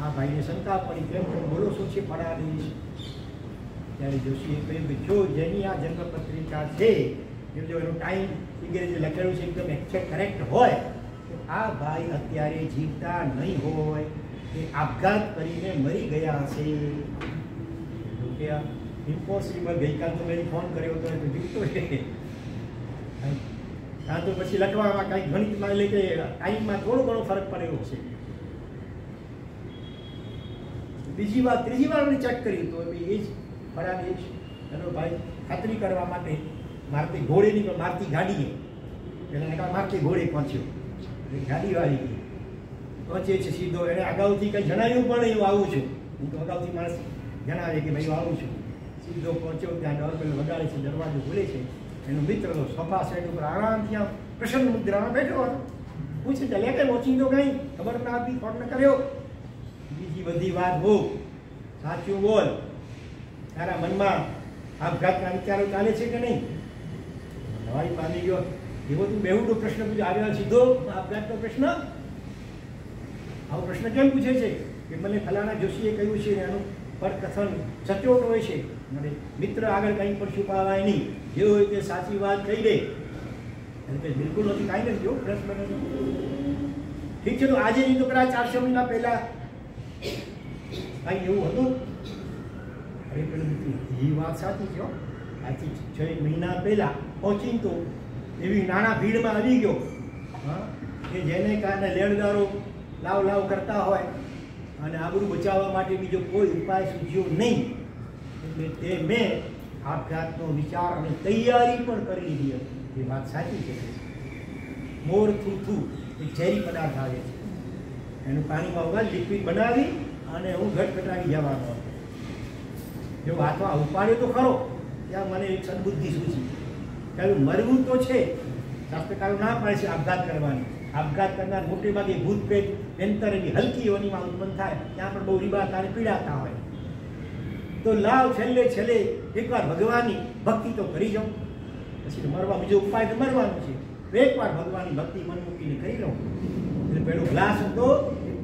આ ભાઈને શંકા પડી, કેમ બોલો શું છે પડાવીશ? ત્યારે જોશીએ કહ્યું કે જો જેની આ જન્મપત્રિકા છે એ જો એનો ટાઈમ વગેરે જે લખેલું છે એકદમ એક્ઝેક્ટ કરેક્ટ હોય તો આ ભાઈ અત્યારે જીવતા નહીં હોય, એ આપઘાત કરીને મરી ગયા હશે. ઇમ્પોસિબલ. ગઈકાલ તો મેં ફોન કર્યો હતો તો જીવતો છે. હા, તો પછી લખવામાં કાંઈક ગણિતમાં એટલે કે ટાઈમમાં થોડો ઘણો ફરક પડેલો છે. ત્રીજી વાર આપણે ચેક કર્યું તો એ જ ફળાને જ એનો ભાઈ ખાતરી કરવા માટે મારતી ઘોડે નહીં પણ મારતી ગાડીએ પહેલાં મારતી ઘોડે પહોંચ્યો. ગાડી વાળી ગઈ પહોંચે છે સીધો. એને અગાઉથી કંઈ જણાવ્યું પણ એવું આવું છું, હું તો અગાઉથી માણસ જણાવે કે ભાઈ આવું છું. સીધો પહોંચ્યો, ત્યાં ડોરબેલ વગાડે છે, દરવાજો ખુલે છે. એનો મિત્ર તો સોફા સેટ ઉપર આરામથી આમ પ્રસન્ન મુદ્રામાં બેઠો હતો. પૂછે ચાલે કે ઓચિંતો કંઈ ખબર ના આપી, ફોન ન કર્યો. બીજી બધી વાત બહુ સાચું બોલ, તારા મનમાં આપઘાતના વિચારો ચાલે છે કે નહીં? નવાઈ પામી ગયો. એવો તું બેહુડો પ્રશ્ન પૂછ્યો, આવ્યા સીધો આપઘાતનો પ્રશ્ન. આવો પ્રશ્ન કેમ પૂછે છે કે મને ફલાણા જોશીએ કહ્યું છે એનું કથન સચોટ હોય છે, અને મિત્ર આગળ કંઈ પણ છુપાવાય નહીં, જે હોય તે સાચી વાત કહી દે. એટલે બિલકુલ નથી, કાંઈ નથી. જો ફ્રેશ બને ઠીક છે. તો આજે નહીં તો કદાચ 400 મહિના પહેલા કાંઈ એવું હતું. અરે પેલું એ વાત સાચી છે. આજથી 6 મહિના પહેલા પહોંચી તો એવી નાના ભીડમાં આવી ગયો કે જેને કારણે લેણદારો લાવ લાવ કરતા હોય અને આબરૂ બચાવવા માટે બીજો કોઈ ઉપાય સૂચ્યો નહીં. એટલે તે મેં આપઘાતનો વિચાર અને તૈયારી પણ કરી લીધી હતી. એ વાત સાચી છે. મોર થૂ એક ઝેરી પદાર્થ આવે છે, એનું પાણીમાં ઉગાડી લિક્વિડ બનાવી અને હું ઘટઘટાવી જવાનો હતો. જો હાથમાં ઉપાડ્યો તો ખરો, ત્યાં મને એક સદબુદ્ધિ સૂચી કે મરવું તો છે. શાસ્ત્રકારો ના પાડે છે આપઘાત કરવાની. આપઘાત કરનાર મોટે ભાગે ભૂત પ્રેત એની હલકી યોનીમાં ઉત્પન્ન થાય, ત્યાં પણ બહુ રીબાતા અને પીડાતા હોય. તો લાવ છેલ્લે એકવાર ભગવાનની ભક્તિ તો કરી જાઉં, પછી મરવા બીજો ઉપાય તો મરવાનું છે. એકવાર ભગવાનની ભક્તિ મન મૂકીને કરી લઉં. એટલે પેલો ગ્લાસ હતો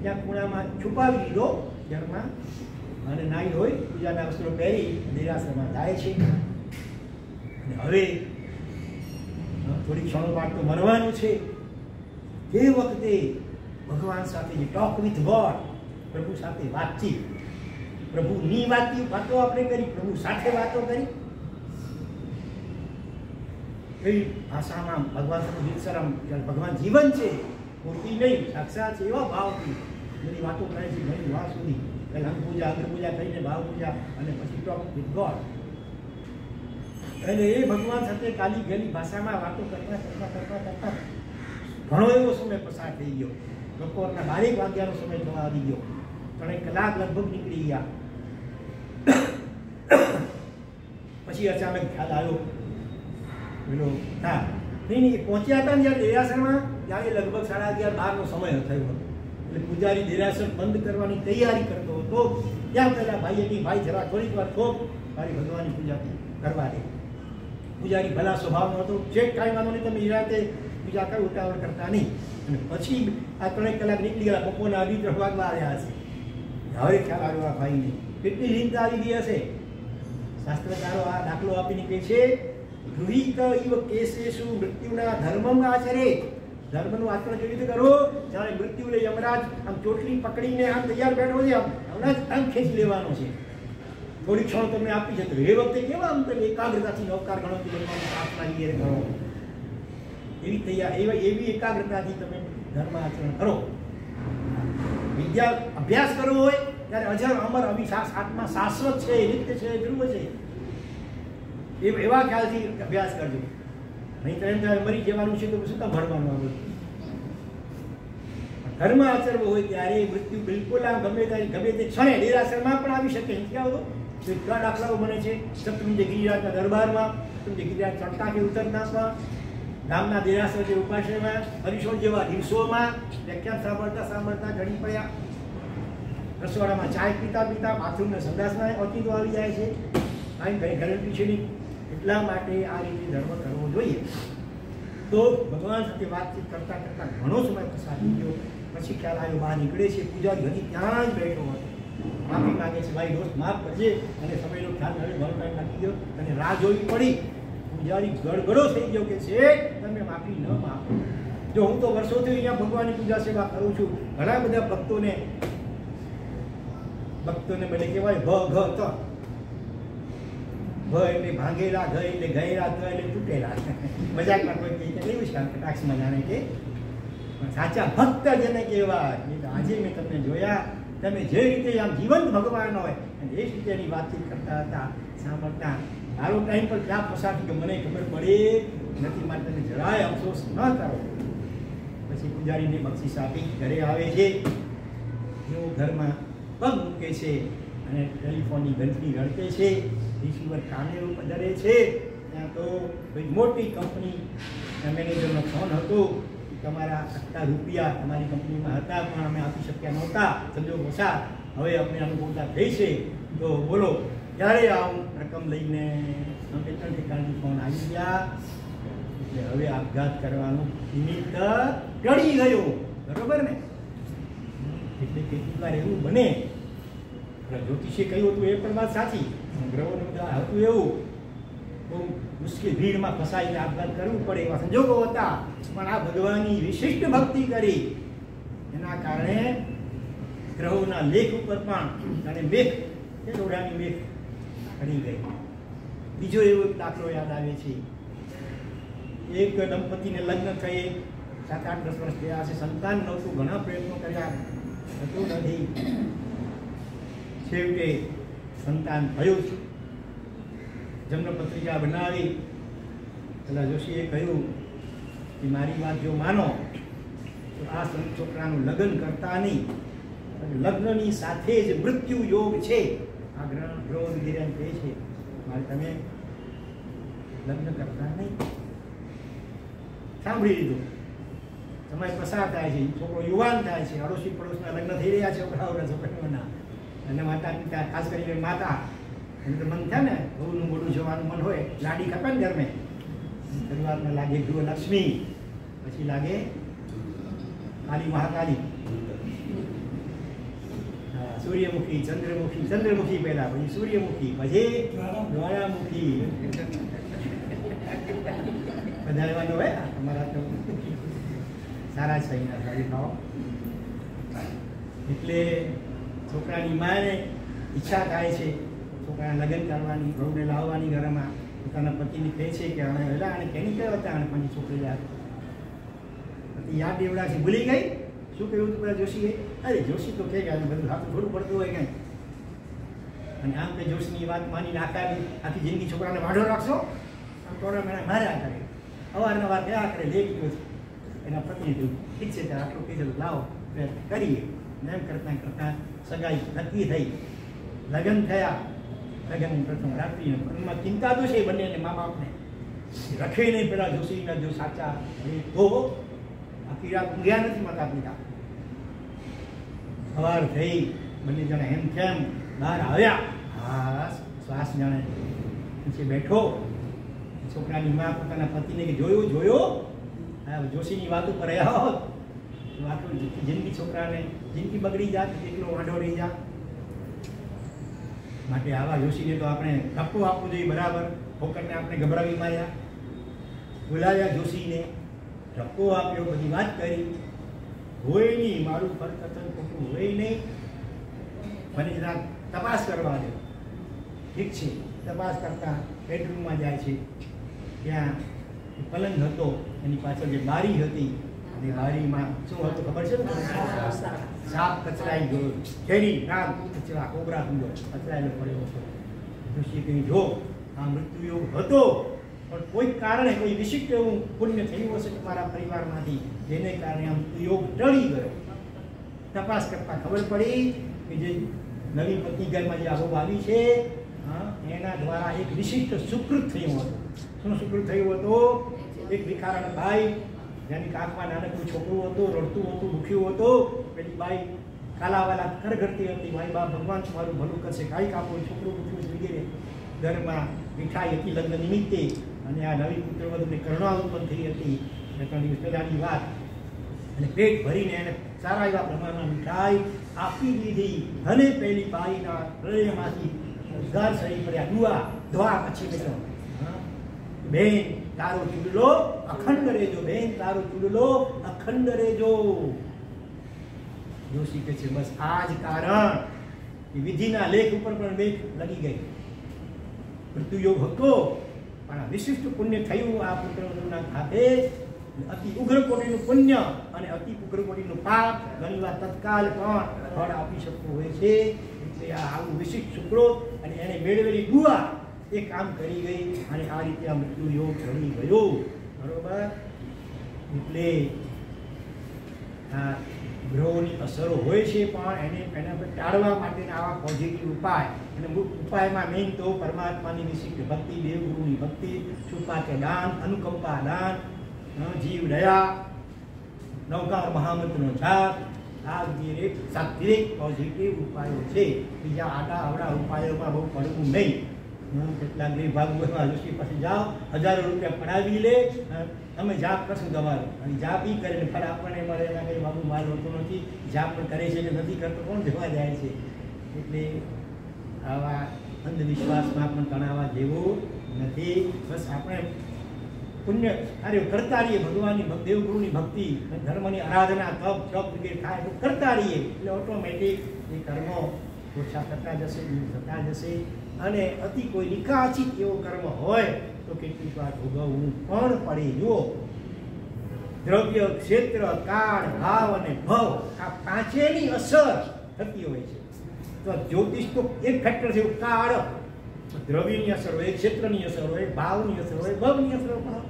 ત્યાં ખૂણામાં છુપાવી દીધો ઘરમાં, અને નાઈ હોય પૂજાના વસ્ત્રો પહેરી નિરાશ્રમાં જાય છે. અને હવે થોડી ક્ષણો બાદ તો મરવાનું છે. તે વખતે ભગવાન સાથે જે ટોક વિથ ગોડ, પ્રભુ સાથે વાતચીત, પ્રભુની વાતો આપણે કરી, પ્રભુ સાથે વાતો કરી. કઈ ભાષામાં ભગવાન સાથે વિચારમ ભગવાન જીવન છે મૂર્તિ નહીં, સાક્ષાત એવા ભાવથી બધી વાતો કરે છે ઘણી વાર સુધી. પહેલા અંગ પૂજા, અગ્ર પૂજા કરીને ભાવ પૂજા અને પછી ટોક વિથ ગોડ. એટલે એ ભગવાન સાથે કાલી ગયેલી ભાષામાં વાતો કરતા ઘણો એવો સમય પસાર થઈ ગયો. બપોરના 12 વાગ્યાનો સમય થવા આવી ગયો. 3 કલાક લગભગ નીકળી ગયા. પછી અચાનક ખ્યાલ આવ્યો પેલો હા નહીં પહોંચ્યા હતા ને જ્યારે દેરાસરમાં, ત્યારે લગભગ 11:30-12નો સમય થયો હતો. એટલે પૂજારી દેરાસર બંધ કરવાની તૈયારી કરતો હતો. ત્યાં પહેલા ભાઈએ કહી, ભાઈ જરા થોડીક વાર થોપ મારી ભગવાનની પૂજા કરવા દે. પૂજારી ભલા સ્વભાવનો હતો, ચેક કાંઈ વાંધો નહીં, તમે નિરાંતે પૂજા કરો, ઉતાવળ કરતા નહીં. અને પછી આ 3 કલાક નીકળી ગયા. બપોરના 2-3 વાગવા આવ્યા હશે. હવે ખ્યાલ આવ્યો આ ભાઈને કેટલી લીનતા આવી ગઈ હશે. શાસ્ત્રકારો આ દાખલો આપીને કહે છે, ગૃહિક ઇવ કેશેષુ મૃત્યુના ધર્મમ આચરે. ધર્મનું આચરણ કેવી રીતે કરો? જ્યારે મૃત્યુ લઈ યમરાજ આમ ચોટલી પકડીને આમ તૈયાર બેઠો છે, હમણાં જ આમ ખેંચી લેવાનો છે. થોડી ક્ષણ તમને આપી છે તો એ વખતે કેવા આમ તમે એકાગ્રતાથી નવકાર ગણો, પ્રાર્થના વગેરે કરો. એવી એકાગ્રતાથી તમે ધર્મ આચરણ કરો. વિદ્યા અભ્યાસ કરવો હોય ત્યારે અજર અમર અવિનાશ આત્મા શાશ્વત છે, નિત્ય છે, ધ્રુવ છે, એવા ખ્યાલથી અભ્યાસ કરજો. નહીં તો એમ મરી જવાનું છે તો શું કામ ભણવાનું આવે? ધર્મ આચરવો હોય ત્યારે મૃત્યુ બિલકુલ આમ ગમે તે ક્ષણે દેરાસરમાં પણ આવી શકે. કેટલા દાખલાઓ બને છે. શત્રુંજય ગિરિરાજના દરબારમાં, શત્રુંજય ગિરિરાજ ચડતા કે ઉતરનામાં, ગામના દેરાસર જે ઉપાશ્રયમાં, હરિશોર જેવા દિવસોમાં વ્યાખ્યાન સાંભળતા ઘડી પડ્યા. રસોડામાં ચાય પીતા બાથરૂમને સંડાસમાં ઓચિંતો આવી જાય છે. કાંઈ ઘરે પીછેની. એટલા માટે આ રીતે ધર્મ કરવો જોઈએ. તો ભગવાન સાથે વાતચીત કરતા ઘણો સમય પસાર થઈ ગયો. પછી ખ્યાલ આવ્યો બહાર નીકળે છે. પૂજારી હજી ત્યાં જ બેઠો હતો. માફી માગે છે, ભાઈ દોસ્ત માફ કરજે. અને સમયનો ખ્યાલ હવે ઘણો ટાઈમ લાગી ગયો અને રાહ જોવી પડી. પૂજારી ગડગડો થઈ ગયો કે છે તમે માફી ન માગો. જો હું તો વર્ષોથી અહીંયા ભગવાનની પૂજા સેવા કરું છું. ઘણા બધા ભક્તોને બને કહેવાય ભ ત. ભ એટલે ભાંગેલા, ઘ એટલે ગયેલા, ત એટલે તૂટેલા. મજાકમાં કોઈ કહે એવું છે કટાક્ષમાં જાણે કે સાચા ભક્ત જેને કહેવાય. આજે મેં તમને જોયા, તમે જે રીતે આમ જીવંત ભગવાન હોય અને એ રીતે એની વાતચીત કરતા હતા, સાંભળતા મારો ટાઈમ પર ક્યાં પસાર થયો મને ખબર પડી નથી. માટે તમે જરાય અફસોસ ન કરો. પછી પૂજારીને બક્ષિસ આપી ઘરે આવે છે. જેવો ઘરમાં પગ મૂકે છે અને ટેલિફોનની ઘંટડી રડકે છે. રિસીવર કાને પધરે છે. ત્યાં તો કોઈ મોટી કંપની મેનેજરનો ફોન હતો. તમારા આટલા રૂપિયા તમારી કંપનીમાં હતા પણ અમે આપી શક્યા નહોતા, સંજોગ વસાત હવે અમને અનુકૂળતા થઈ છે, તો બોલો ક્યારે આવું રકમ લઈને. વેતન ઠેકાણથી ફોન આવી ગયા. એટલે હવે આપઘાત કરવાનું નિમિત્ત ટળી ગયું. બરોબર ને? એટલે કેટલીક વાર એવું બને. જ્યોતિષે કહ્યું હતું એ પણ વાત સાચી. ગ્રહોનું હતું એવું બહુ મુશ્કેલ ભીડમાં ફસાઈને આપઘાત કરવું પડે એવા સંજોગો હતા. પણ આ ભગવાનની વિશિષ્ટ ભક્તિ કરી એના કારણે ગ્રહોના લેખ ઉપર પણ અને મેઘ એ દોડાની મેઘ કરી ગઈ. બીજો એવો એક દાખલો યાદ આવે છે. એક દંપતીને લગ્ન થઈ 7-8-10 વર્ષ થયા છે, સંતાન નહોતું, ઘણા પ્રયત્નો કર્યા, થતું નથી. છેવટે સંતાન થયું. જન્મપત્રિકા બનાવી. પેલા જોશીએ કહ્યું કે મારી વાત જો માનો તો આ છોકરાનું લગ્ન કરતા નહીં. લગ્નની સાથે જ મૃત્યુ યોગ છે. આ ગ્રહ વિધિરાજ કહે છે મારે તમે લગ્ન કરતા નહીં. સાંભળી લીધું. સમય પસાર થાય છે, છોકરો યુવાન થાય છે, અડોશી પડોશના લગ્ન થઈ રહ્યા છે છોકરાઓના છોકરીઓના. અને માતા પિતા, ખાસ કરીને માતા, એનું તો મન થાય ને, બહુનું મોઢું જોવાનું મન હોય. લાડી ખપે ને ઘરમાં. શરૂઆતમાં લાગે ગૃહલક્ષ્મી, પછી લાગે કાલી મહાકાલી, સૂર્યમુખી, ચંદ્રમુખી પહેલા, પછી સૂર્યમુખી, પછી જ્વાળામુખી. વધારવાનું હોય અમારા તો સારા છે એના સારી ખાઓ. એટલે છોકરાની માને ઈચ્છા થાય છે છોકરાના લગ્ન કરવાની, વહુને લાવવાની ઘરમાં. પોતાના પતિને કહે છે કે અમે વહેલા અને કેની કયો હતા અને પછી છોકરી લાવે. યાદ દેવડાથી ભૂલી ગઈ. શું કહ્યું હતું પેલા જોશીએ? અરે જોશી તો કે બધું હાથું થોડું પડતું હોય કંઈ. અને આમ કે જોશીની વાત માની આખી જિંદગી છોકરાને વાઢો રાખશો, આમ થોડા મહિના માર્યા કરે, અવારનવાર કયા કરે, લે ગયો છે. એના પત્ની થયું ઠીક છે ત્યારે આટલું કીધું લાવો કરીએ. એમ કરતાં કરતાં સગાઈ નક્કી થઈ, લગ્ન થયા. લગ્ન પ્રથમ રાત્રિ મનમાં ચિંતા તો છે બંનેને મા બાપને, રખે નહીં પેલા જોશીના જો સાચા તો આખી રાત ઊંઘ્યા નથી માતા પિતા. સવાર થઈ, બંને જણા એમ કેમ બહાર આવ્યા. હા, શ્વાસ જાણે પછી બેઠો. છોકરાની મા પોતાના પતિને કે જોયો જોશીની વાત ઉપર રહ્યા હોત તો આટલું જિંદગી છોકરાને જિંદગી બગડી જાત, એટલો વાંઢો રહી જાત. માટે આવા જોશીને તો આપણે ધક્કો આપવો જોઈએ બરાબર. ફોકટને આપણે ગભરાવી માર્યા, બોલાવ્યા જોશીને, ધક્કો આપ્યો, બધી વાત કરી. હોય નહીં, મારું ફરકતન ખોટું હોય નહીં, મને જરા તપાસ કરવા દે. ઠીક છે, તપાસ કરતા બેડરૂમમાં જાય છે. ત્યાં પલંગ હતો, એની પાછળ જે બારી હતી, અને બારીમાં શું હતું ખબર છે ને? સાપ કચરાઈ ગયો, ઝેરી નાગ કચરા, કોબરા હુમલો કચરાયેલો પડ્યો હતો. જોશીએ કહ્યું જો આ મૃત્યુયોગ હતો, પણ કોઈ કારણે કોઈ વિશિષ્ટ એવું પુણ્ય થયું હશે તમારા પરિવારમાંથી, જેને કારણે આ મૃત્યુયોગ ટળી ગયો. તપાસ કરતા ખબર પડી કે જે નવી પત્ની ઘરમાં જે આબો આવી છે એના દ્વારા એક વિશિષ્ટ સુકૃત થયું હતું. શું સુકૃત થયું હતું? એક ભિખારણ બાઈ, જેની કાંખમાં નાનકડું છોકરું હતું, રડતું હતું, દુખ્યું હતું. પેલી બાઈ કાલાવાલા કરગરતી હતી, ભાઈ બા ભગવાન તમારું ભલું કરશે, કાંઈક આપો, છોકરું દુખ્યું વગેરે. ઘરમાં મીઠાઈ હતી લગ્ન નિમિત્તે, અને આ નવી પુત્રવધુને કરુણા ઉત્પન્ન થઈ હતી. 3 દિવસ પહેલાની વાત. અને પેટ ભરીને એને સારા એવા પ્રમાણમાં મીઠાઈ આપી દીધી. અને પેલી બાઈના હૃદયમાંથી ઉદ્ગાર સરી પડ્યા, દુઆ પછી બેઠો. બેન તારો ચૂડલો અખંડ રહેજો, બેન તારો ચૂડલો અખંડ રહેજો. જોશી કહે છે બસ આ જ કારણ કે વિધિના લેખ ઉપર પણ લેખ લગી ગઈ. મૃત્યુયોગ હતો, પણ આ વિશિષ્ટ પુણ્ય થયું આ પુત્રવધુના ખાતે. અતિ ઉગ્ર કોટીનું પુણ્ય અને અતિ ઉગ્ર કોટીનું પાપ ઘણીવાર તત્કાલ પણ ફળ આપી શકતું હોય છે. એટલે આ આવું વિશિષ્ટ સુકૃત અને એને મેળવેલી દુઆ એ કામ કરી ગઈ, અને આ રીતે આ મૃત્યુયોગ ટળી ગયો. બરોબર? એટલે આ ગ્રહોની અસરો હોય છે, પણ એના પર ટાળવા માટેના આવા પોઝિટિવ ઉપાય. અને ઉપાયમાં મેઇન તો પરમાત્માની વિશિષ્ટ ભક્તિ, દેવગુરુની ભક્તિ, છુપાકે દાન, અનુકંપા દાન, જીવ દયા, નવકાર મહામંત્રનો જાપ, આ વગેરે સાત્વિક પોઝિટિવ ઉપાયો છે. બીજા આડા અવડા ઉપાયોમાં બહુ પડવું નહીં. કેટલાક વિભાગોમાં જોશી પાસે જાઓ, હજારો રૂપિયા પડાવી લે, તમે જાપ કરશો તમારો, અને જાપ ઈ કરીને ફળ આપણને મળે. એના કંઈ બાબુ માલ હોતો નથી. જાપ પણ કરે છે કે નથી કરતો, કોણ જોવા જાય છે? એટલે આવા અંધવિશ્વાસમાં પણ તણાવા જેવું નથી. બસ આપણે પુણ્ય કાર્ય કરતા રહીએ, ભગવાનની દેવગુરુની ભક્તિ, ધર્મની આરાધના, તપ તપ વગેરે થાય તો કરતા રહીએ, એટલે ઓટોમેટિક એ કર્મો ઓછા થતા જશે, દૂર થતા જશે. અને અતિ કોઈ નિકાચિત એવો કર્મ હોય તો કેટલીક વાર ભોગવવું પણ પડે. જુઓ, દ્રવ્ય, ક્ષેત્ર, કાળ, ભાવ અને ભવ આ પાંચેની અસર થતી હોય છે. તો જ્યોતિષ તો એક ફેક્ટર છે. કાળ, દ્રવ્યની અસર હોય, ક્ષેત્રની અસર હોય, ભાવની અસર હોય, ભવની અસર પણ.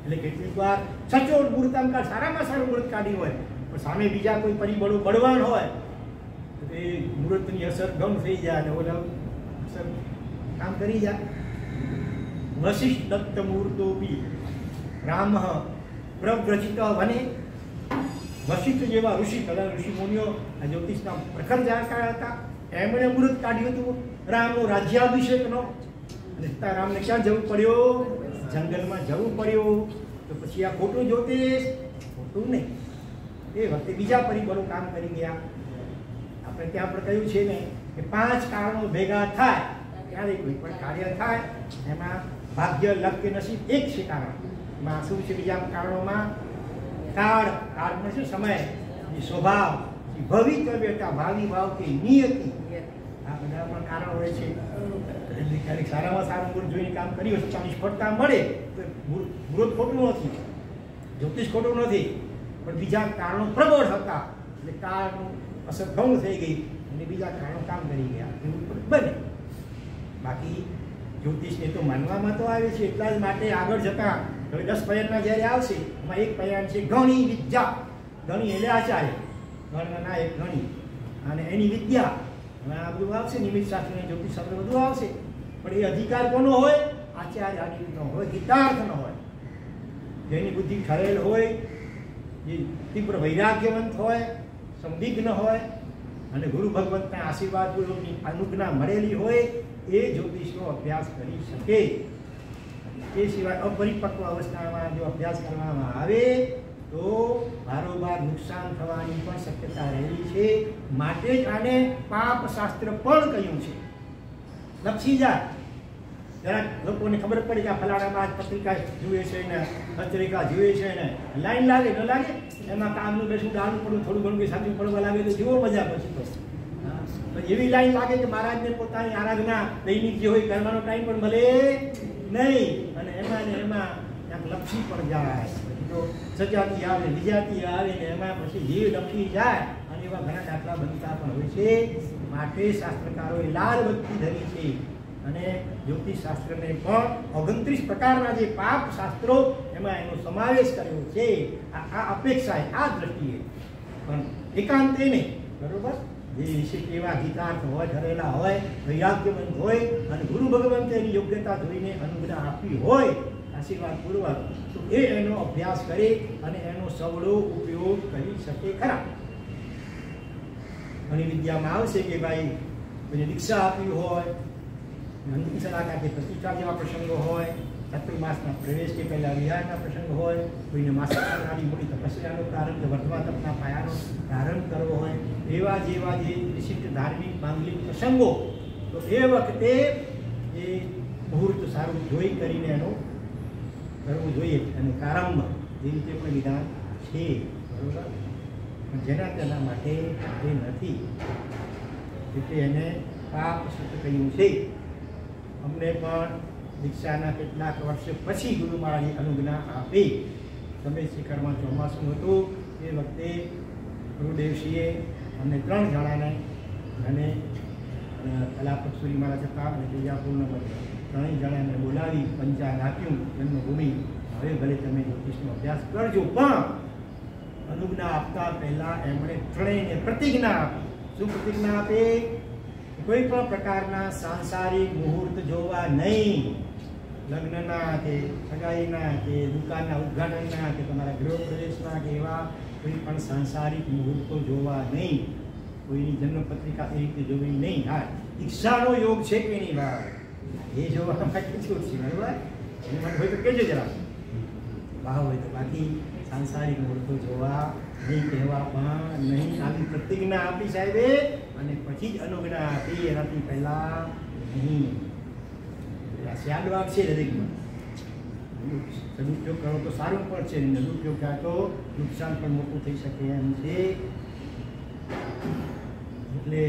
એટલે કેટલીક વાર સચોટ મુહૂર્તાંકાળ સારામાં સારું મુહૂર્ત કાઢી હોય, પણ સામે બીજા કોઈ પરિબળો બળવાન હોય તો એ મુહૂર્તની અસર ગમ થઈ જાય અને ઓલા અસર કામ કરી જાય. વશિષ્ઠ દત્ત મુહૂર્તોપી રામ પ્રવ્રજિત વને. વશિષ્ઠ જેવા ઋષિ, કદાચ ઋષિ મુનિઓ આ જ્યોતિષના પ્રખર જાણકાર હતા, એમણે મુહૂર્ત કાઢ્યું હતું રામનો રાજ્યાભિષેકનો. અને સીતારામને ક્યાં જવું પડ્યું? જંગલમાં જવું પડ્યું. તો પછી આ ખોટું જ્યોતિષ? ખોટું નહીં. એ વખતે બીજા પરિબળો કામ કરી ગયા. આપણે ત્યાં પણ કહ્યું છે ને કે 5 કારણો ભેગા થાય ત્યારે કોઈ પણ કાર્ય થાય. એમાં ભાગ્ય, લક્ષ્ય, નસીબ એક છે કારણ. એમાં શું છે બીજા કારણોમાં? કાળ, કાળમાં શું? સમય, સ્વભાવ, ભવિતવ્યતા, ભાવિ ભાવ કે નિયતિ, આ બધા પણ કારણ હોય છે. ક્યારેક સારામાં સારું મુહૂર્ત જોઈને કામ કર્યું હશે તો નિષ્ફળતા મળે તો મુહૂર્ત ખોટું નથી, જ્યોતિષ ખોટું નથી. પણ બીજા કારણો પ્રબળ હતા એટલે કાળનું અસર ભંગ થઈ ગઈ અને બીજા કારણો કામ કરી ગયા એવું બને. બાકી જ્યોતિષને તો માનવામાં તો આવે છે એટલા જ માટે આગળ જતા હવે 10 પયણના જ્યારે આવશે એમાં એક પયણ છે ગણી વિદ્યા. ગણી એટલે આચાર્ય, ગણના એક ગણી અને એની વિદ્યા. હવે આ બધું આવશે, નિમિત્ત શાસ્ત્ર ને જ્યોતિષ શાસ્ત્ર બધું આવશે, પણ એ અધિકાર કોનો હોય? આચાર્ય આદિનો હોય, ગીતાર્થનો હોય, જેની બુદ્ધિ ઠરેલ હોય, જે તીવ્ર વૈરાગ્યવંત હોય, સંદિગ્ન હોય અને ગુરુ ભગવંતના આશીર્વાદપૂર્વકની અનુજ્ઞા મળેલી હોય એ જ્યોતિષનો અભ્યાસ કરી શકે. એ સિવાય અપરિપક્વ અવસ્થામાં જો અભ્યાસ કરવામાં આવે તો બારોબાર નુકસાન થવાની પણ શક્યતા રહેલી છે. માટે જ આને પાપ શાસ્ત્ર પણ કહ્યું છે. લક્ષી જાય જરાક લોકોને ખબર પડે કે આ ફલાણામાં પત્રિકા જુએ છે ને પત્રિકા જુએ છે ને લાઈન લાગે ન લાગે, એમાં કામનું બેસું ડાળું પડવું થોડું ઘણું કંઈ સાચું પડવા લાગે તો જુઓ મજા પછી તો એવી લાઈન લાગે કે મહારાજને પોતાની આરાધના દૈનિક જે હોય કરવાનો ટાઈમ પણ મળે નહીં અને એમાં ને એમાં ક્યાંક લપસી પણ જાય. પછી તો સજાતી આવે, વિજાતી આવે ને એમાં પછી જીવ લપસી જાય અને એવા ઘણા દાખલા બનતા પણ હોય છે. માટે શાસ્ત્રકારોએ લાલ બત્તી ધરી છે અને જ્યોતિષ શાસ્ત્રને પણ 29 પ્રકારના જે પાપ શાસ્ત્રો એમાં એનો સમાવેશ કર્યો છે. આ અપેક્ષાએ આ દ્રષ્ટિએ પણ એકાંતે નહીં, બરોબર? જે વિશિષ્ટ એવા ગીતાર્થ હોય, ઠરેલા હોય, વૈરાગ્યવંત હોય અને ગુરુ ભગવંતે એની યોગ્યતા જોઈને અનુજ્ઞા આપી હોય આશીર્વાદપૂર્વક, તો એનો અભ્યાસ કરે અને એનો સવળો ઉપયોગ કરી શકે ખરા. ઘણી વિદ્યામાં આવશે કે ભાઈ કોઈને દીક્ષા આપી હોય, અંતિમ સલાહકાર કે પ્રતિષ્ઠા જેવા પ્રસંગો હોય, ચતુર્માસના પ્રવેશ કે પહેલા વિહારના પ્રસંગ હોય, કોઈને માસિક મોટી તપસ્યાનો પ્રારંભ, વર્તવા તપના પાયાનો પ્રારંભ કરવો હોય, એવા જેવા જે વિશિષ્ટ ધાર્મિક માંગલિક પ્રસંગો, તો એ વખતે એ મુહૂર્ત સારું જોઈ કરીને એનો કરવું જોઈએ અને પ્રારંભ એ રીતે પણ વિધાન છે, બરોબર? પણ જેના તેના માટે એ નથી એટલે એને પાપ સત કહ્યું છે. અમને પણ દીક્ષાના કેટલાક વર્ષ પછી ગુરુ મહારાજે અનુજ્ઞા આપી. તમે શિખરમાં ચોમાસું હતું એ વખતે ગુરુદેવશ્રીએ અમને 3 જણાને અને કલાપત સુરી મહારાજ હતા અને ત્રિજાપુરના ત્રણેય જણાને બોલાવી પંચાંગ આપ્યું જન્મભૂમિ. હવે ભલે તમે જ્યોતિષનો અભ્યાસ કરજો, પણ અનુજ્ઞા આપતા પહેલા એમણે ત્રણેયને પ્રતિજ્ઞા આપી. શું પ્રતિજ્ઞા આપે? કોઈ પણ પ્રકારના સાંસારિક મુહૂર્ત જોવા નહીં. લગ્નના કે સગાઈના કે દુકાનના ઉદ્ઘાટનના કે તમારા ગૃહ પ્રવેશના કે એવા કોઈ પણ સાંસારિક મુહૂર્તો જોવા નહીં. કોઈની જન્મપત્રિકા એ રીતે જોવી નહીં. હા, દીક્ષાનો યોગ છે કે નહીં ભાઈ એ જોવા માટે શું છે, બરાબર? એને મને હોય તો કહેજો જરા, ભાવ હોય તો. બાકી સાંસારિક મુહૂર્તો જોવા નહીં, કહેવા પણ નહીં. આવી પ્રતિજ્ઞા આપી સાહેબે અને પછી જ અનુજ્ઞા આપી, એનાથી પહેલા નહીં. શ્યાદ વાગ છે દરેકમાં. સદુપયોગ કરો તો સારું પણ છે, નિરુપયોગ થાય તો નુકસાન પણ મોટું થઈ શકે એમ છે. એટલે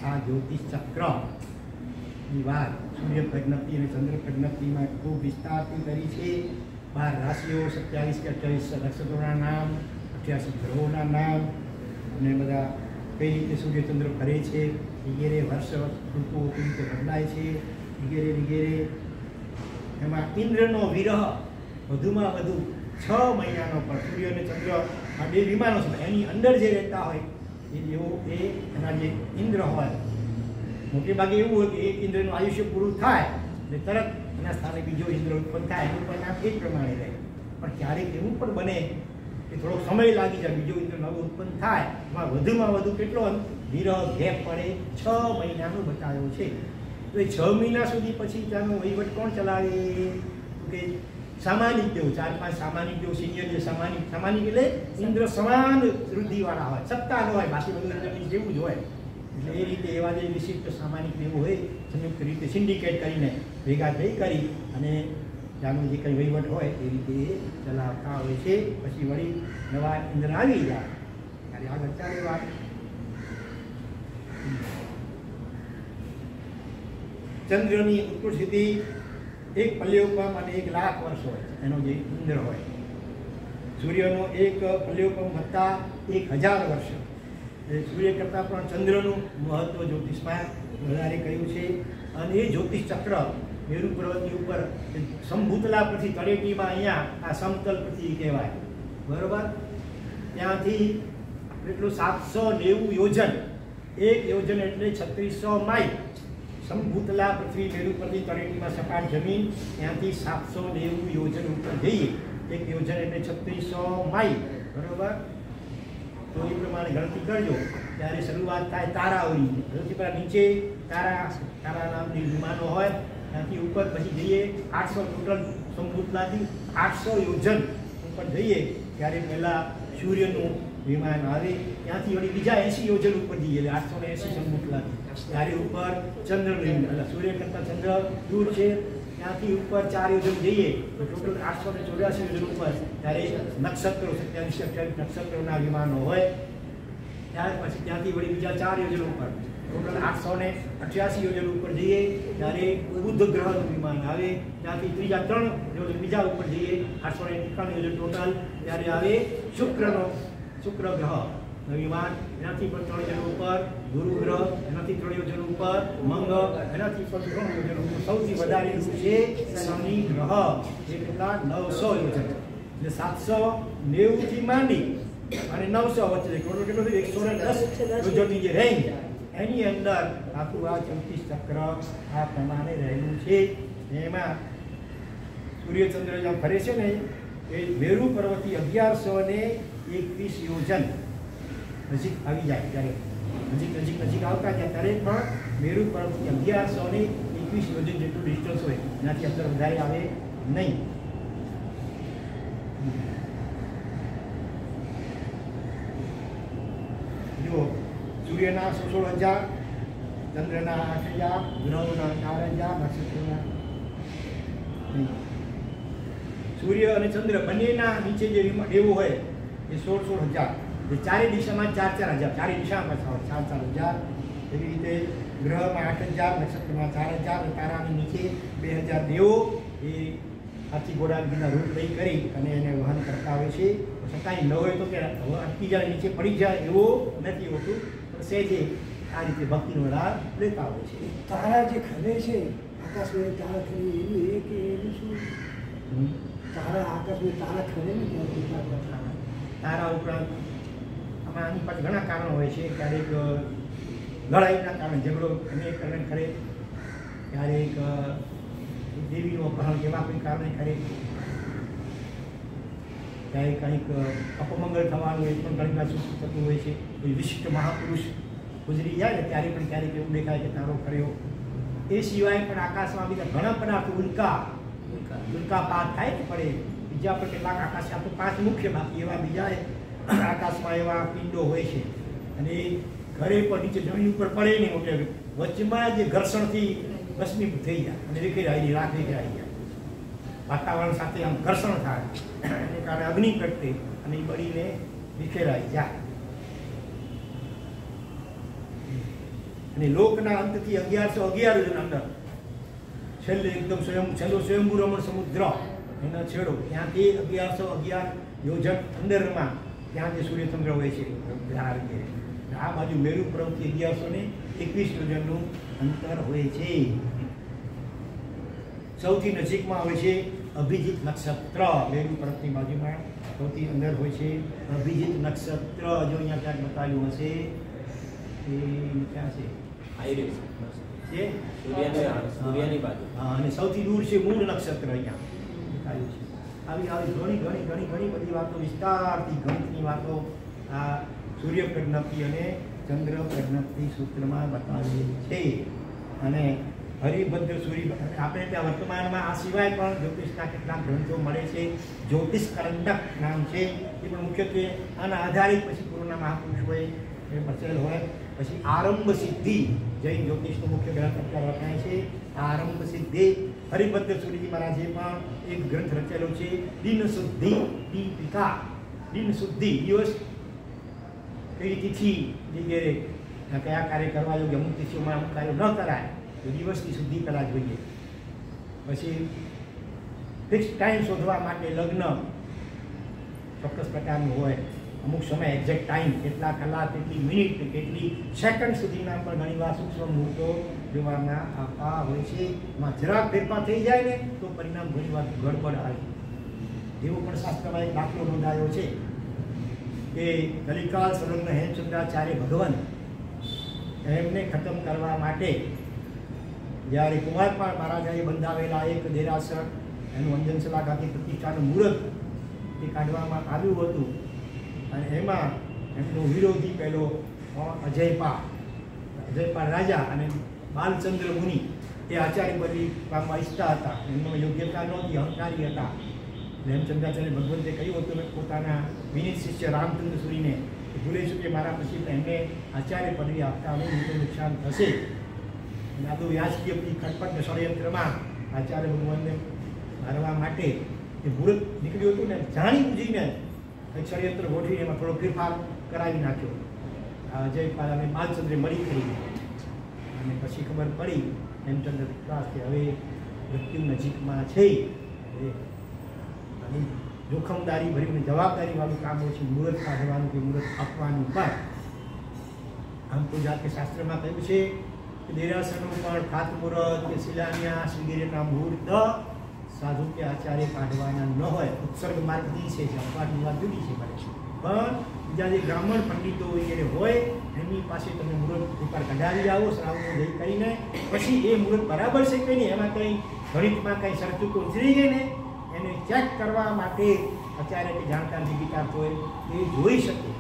આ જ્યોતિષ ચક્રની વાત સૂર્ય પ્રજ્ઞપ્તિ અને ચંદ્ર પ્રજ્ઞપ્તિમાં ખૂબ વિસ્તારથી કરી છે. 12 રાશિઓ, 27 કે 28 નક્ષત્રોના નામ, 88 ગ્રહોના નામ અને બધા કઈ રીતે સૂર્યચંદ્ર ફરે છે વગેરે, વર્ષ ઋતુઓ કેવી રીતે બદલાય છે વગેરે વગેરે. એમાં ઇન્દ્રનો વિરહ વધુમાં વધુ 6 મહિનાનો પણ સૂર્ય અને ચંદ્ર આ 2 વિમાનો છે, એની અંદર જે રહેતા હોય એ એના જે ઇન્દ્ર હોય, મોટે ભાગે એવું હોય કે એક ઇન્દ્રનું આયુષ્ય પૂરું થાય એટલે તરત એના સ્થાને બીજો ઇન્દ્ર ઉત્પન્ન થાય, એનું પરિણામ એ જ પ્રમાણે રહે. પણ ક્યારેક એવું પણ બને કે થોડોક સમય લાગી જાય, બીજો ઇન્દ્ર નવો ઉત્પન્ન થાય, એમાં વધુમાં વધુ કેટલો વિરહ ગેપ પડે? 6 મહિનાનો બતાવ્યો છે. તો એ 6 મહિના સુધી પછી ત્યાંનો વહીવટ કોણ ચલાવે? કે સામાનિક દેવ, 4-5 સામાનિક દેવ, સિનિયર જે સામાનિક એટલે ઇન્દ્ર સમાન વૃદ્ધિવાળા હોય, સત્તા ન હોય, બાકી બધું ઇન્દ્રની જેવું જ હોય. એટલે એ રીતે એવા જે વિશિષ્ટ સામાનિક દેવો હોય સંયુક્ત રીતે સિન્ડિકેટ કરીને ભેગા થઈ કરી અને ત્યાંનો જે કંઈ વહીવટ હોય એ રીતે ચલાવતા હોય છે. પછી વળી નવા ઇન્દ્ર આવી જાય ત્યારે આગળ ચાલે વાત. ચંદ્રની ઉત્પત્તિ એક પલ્યોપમ અને 1 લાખ વર્ષ હોય એનો જે ઇન્દ્ર હોય. સૂર્યનો એક અવલોકન વત્તા 1000 વર્ષ. સૂર્ય કરતાં પણ ચંદ્રનું મહત્વ જ્યોતિષમાં વધારે કહ્યું છે. અને એ જ્યોતિષ ચક્ર મેરુ પર્વતની ઉપર સંભૂતલા પરથી તળેટીમાં અહીંયા આ સમતલ પૃથ્વી કહેવાય, બરોબર. ત્યાંથી એટલું 790 યોજન, એક યોજન એટલે 3600 માઇલ. સંભૂતલા પૃથ્વી મેરુ પરથી તળેટીમાં સપાટ જમીન, ત્યાંથી 790 યોજન ઉપર જઈએ. એક યોજન એટલે 3600 માઇલ, બરોબર. તો એ પ્રમાણે ગણતરી કરજો. ત્યારે શરૂઆત થાય તારાઓની. સૌથી પહેલાં નીચે તારા નામની વિમાનો હોય, ત્યાંથી ઉપર પછી જઈએ 800 ટોટલ સંભૂતલાથી 800 યોજન ઉપર જઈએ ત્યારે પહેલાં સૂર્યનું વિમાન આવે. ત્યાંથી વળી બીજા 80 યોજન ઉપર જઈએ એટલે 880 સંભૂતલાથી. ત્યારે ઉપર ચંદ્રનું એટલે સૂર્ય કરતાં ચંદ્ર દૂર છે. ત્યાંથી ઉપર 4 યોજન જઈએ તો ટોટલ 884 યોજન ઉપર ત્યારે નક્ષત્રો 27-28 નક્ષત્રોના વિમાનો હોય. ત્યાર પછી ત્યાંથી વળી બીજા 4 યોજન ઉપર ટોટલ 888 યોજન ઉપર જઈએ ત્યારે બુધ ગ્રહનું વિમાન આવે. ત્યાંથી ત્રીજા 3 યોજન બીજા ઉપર જઈએ 851 યોજન ટોટલ. ત્યારે આવે શુક્ર ગ્રહ વિમાન. એનાથી પણ 3 યોજન ઉપર ગુરુ ગ્રહ, એનાથી 3 યોજન ઉપર મંગળ, એનાથી પણ 3 યોજન ઉપર સૌથી વધારે છે શનિ ગ્રહ. એ કેટલા 900 યોજન. એટલે 790 થી માંડી અને 900 વચ્ચે ટોટલ કેટલું થયું 110 યોજનની જે રેન્જ, એની અંદર આખું આ જ્યોતિષ ચક્ર આ પ્રમાણે રહેલું છે. એમાં સૂર્યચંદ્ર જ્યાં ફરે છે ને એ મેરુ પર્વતથી 1121 યોજન નજીક આવી જાય. ત્યારે નજીક આવતા જાય ત્યારે પણ મેરુ પર્વતથી 1121 યોજન જેટલું ડિસ્ટન્સ હોય, એનાથી અંદર વધારે આવે નહીં. જુઓ, સૂર્યના 16,000, ચંદ્રના 8,000, ગ્રહોના 4,000, નક્ષત્રોના સૂર્ય અને ચંદ્ર બંનેના નીચે જે એવું હોય એ 16,000. એ ચારે દિશામાં 4,000, ચારે દિશામાં પાછા 4,000. એવી રીતે ગ્રહમાં 8,000, નક્ષત્રમાં 4,000, તારાની નીચે 2,000 દેવો એ હાથી ઘોડાના રૂપ લઈ કરી અને એને વહન કરતા હોય છે. છતાંય ન હોય તો કે અટકી જાય, નીચે પડી જાય એવો નથી હોતું, પણ સહેજે આ રીતે ભક્તિનો લાભ લેતા હોય છે. તારા જે ખરે છે આકાશમાં, તારા ખરે એનું એનું શું? તારા આકાશમાં તારા ખરે ને તારા ઉપરાંત આમાં આની પાછળ ઘણા કારણો હોય છે. ક્યારેક લડાઈના કારણે ઝઘડો એને કારણે ખરે, ક્યારેક દેવીનું અપહરણ એવા કોઈ કારણે ખરે, ક્યારેક કંઈક અપમંગળ થવાનું એ પણ ઘણી વાર થતું હોય છે. કોઈ વિશિષ્ટ મહાપુરુષ ગુજરી જાય ને ત્યારે પણ ક્યારેક એવું દેખાય કે તારો કર્યો. એ સિવાય પણ આકાશમાં બીજા ઘણા પદાર્થો ઉલ્કાપાત થાય ને પડે. બીજા પણ કેટલાક આકાશ, આ તો 5 મુખ્ય, બાકી એવા બીજા આકાશમાં એવા પિંડો હોય છે. અને ઘરે પણ નીચે જમીન ઉપર પડે નહીં, એટલે વચમાં જે ઘર્ષણથી ભસ્મીભૂત થઈ જાય અને વિખેરાઈ રાખ વિખેરાઈ જાય. વાતાવરણ સાથે આમ ઘર્ષણ થાય, એને કારણે અગ્નિ પ્રગટે અને એ બળીને વિખેરાઈ જાય. અને લોકના અંતથી 1111 યોજન અંદર છેલ્લે એકદમ છેલ્લો સ્વયંભૂ રમણ સમુદ્ર એનો છેડો, ત્યાંથી 1111 યોજન અંદરમાં ત્યાં જે સૂર્યચંદ્ર હોય છે આ બાજુ મેરુ પર્વતથી 1121 યોજનનું અંતર હોય છે. સૌથી નજીકમાં હોય છે અભિજીત નક્ષત્ર. મેરુ પર્વતની બાજુમાં સૌથી અંદર હોય છે અભિજીત નક્ષત્ર. જો અહીંયા ક્યાંક બતાવ્યું હશે, એ ક્યાં છે? સૂર્યની બાજુ. અને સૌથી દૂર છે મૂળ નક્ષત્ર. અહીંયા બતાવ્યું છે. આવી ઘણી બધી વાતો, વિસ્તારથી ગણિતની વાતો આ સૂર્ય પ્રજ્ઞપ્તિ અને ચંદ્ર પ્રજ્ઞપ્તિ સૂત્રમાં બતાવેલી છે. અને હરિભદ્ર સૂર્ય આપણે ત્યાં વર્તમાનમાં આ સિવાય પણ જ્યોતિષના કેટલાક ગ્રંથો મળે છે. જ્યોતિષ કરંડક નામ છે, એ પણ મુખ્યત્વે આના આધારિત પછી પૂર્વના મહાપુરુષોએ એ બચેલ હોય. પછી આરંભ સિદ્ધિ જૈન જ્યોતિષનો મુખ્ય ગ્રંથ અત્યારે વખણાય છે. આરંભ સિદ્ધિ હરિભદ્ર સૂર્યજી મહારાજે પણ એક ગ્રંથ રચેલો છે. દિન શુદ્ધિ દીપિકા. દિન શુદ્ધિ દિવસ કઈ તિથિ વગેરે કયા કાર્ય કરવા યોગ્ય, અમુક તિથિઓમાં અમુક કાર્યો ન કરાય તો દિવસની શુદ્ધિ પહેલાં જોઈએ. પછી ફિક્સ ટાઈમ શોધવા માટે લગ્ન ચોક્કસ પ્રકારનું હોય, અમુક સમય એક્ઝેક્ટ ટાઈમ, કેટલા કલાક, કેટલી મિનિટ, કેટલી સેકન્ડ સુધીના પણ ઘણીવાર સૂક્ષ્મ મુહૂર્તો જોવામાં આવતા હોય છે. એમાં જરાક ફેરફાર થઈ જાય ને તો પરિણામ ઘણીવાર ગડબડ આવે. એવો પણ શાસ્ત્રમાં એક દાખલો નોંધાયો છે કે કલિકાલ સંલગ્ન હેમચંદ્રાચાર્ય ભગવાન એમને ખતમ કરવા માટે જ્યારે કુમારપાળ મહારાજાએ બંધાવેલા એક દેરાસર, એનું અંજન સલાખાથી પ્રતિષ્ઠાનું મુહૂર્ત એ કાઢવામાં આવ્યું હતું. અને એમાં એમનો વિરોધી પહેલો અજયપાળ રાજા અને બાલચંદ્ર મુનિ એ આચાર્ય પદવી પામવા ઈચ્છતા હતા. એમનો યોગ્યતા નહોતી, અહંકારી હતા. હેમચંદ્રાચાર્ય ભગવંતે કહ્યું હતું પોતાના વિનીત શિષ્ય રામચંદ્ર સૂરીને ભૂલે છું કે મારા પછી એમને આચાર્ય પદવી આપતા નહીં તો નુકસાન થશે. અને આ તો યાજકીય ખટપટ ષડયંત્રમાં આચાર્ય ભગવાનને મારવા માટે એ મુહૂર્ત નીકળ્યું હતું ને જાણી બુજીને એક ષડયંત્ર ગોઠવીને એમાં થોડો ફેરફાર કરાવી નાખ્યો. અજયપાલ અને બાલચંદ્રે મળી કરી અને પછી ખબર પડી હેમચંદ્ર વિકાસ કે હવે મૃત્યુ નજીકમાં છે. જોખમદારી ભર્યું જવાબદારીવાળું કામ હોય છે મુહૂર્ત કાઢવાનું કે મુહૂર્ત આપવાનું. પણ આમ તો જાતે શાસ્ત્રમાં કહ્યું છે કે દેરાસરનું પણ ખાતમુહૂર્ત કે શિલાન્યાસ વગેરેના મુહૂર્ત સાધુ કે આચાર્ય કાઢવાના ન હોય. ઉત્સર્ગ માર્ગની છે, અપવાદની વાત જુદી છે. પણ બીજા જે બ્રાહ્મણ પંડિતો વગેરે હોય એમની પાસે તમે મુહૂર્ત ઉપર કઢાવી આવો શ્રાવણનો જઈ કરીને, પછી એ મુહૂર્ત બરાબર છે કે નહીં, એમાં કંઈ ગણિતમાં કંઈ શરતું ઉતરી ગઈ ને એને ચેક કરવા માટે આચાર્ય કે જાણકાર ગીતાર્થ હોય એ જોઈ શકે.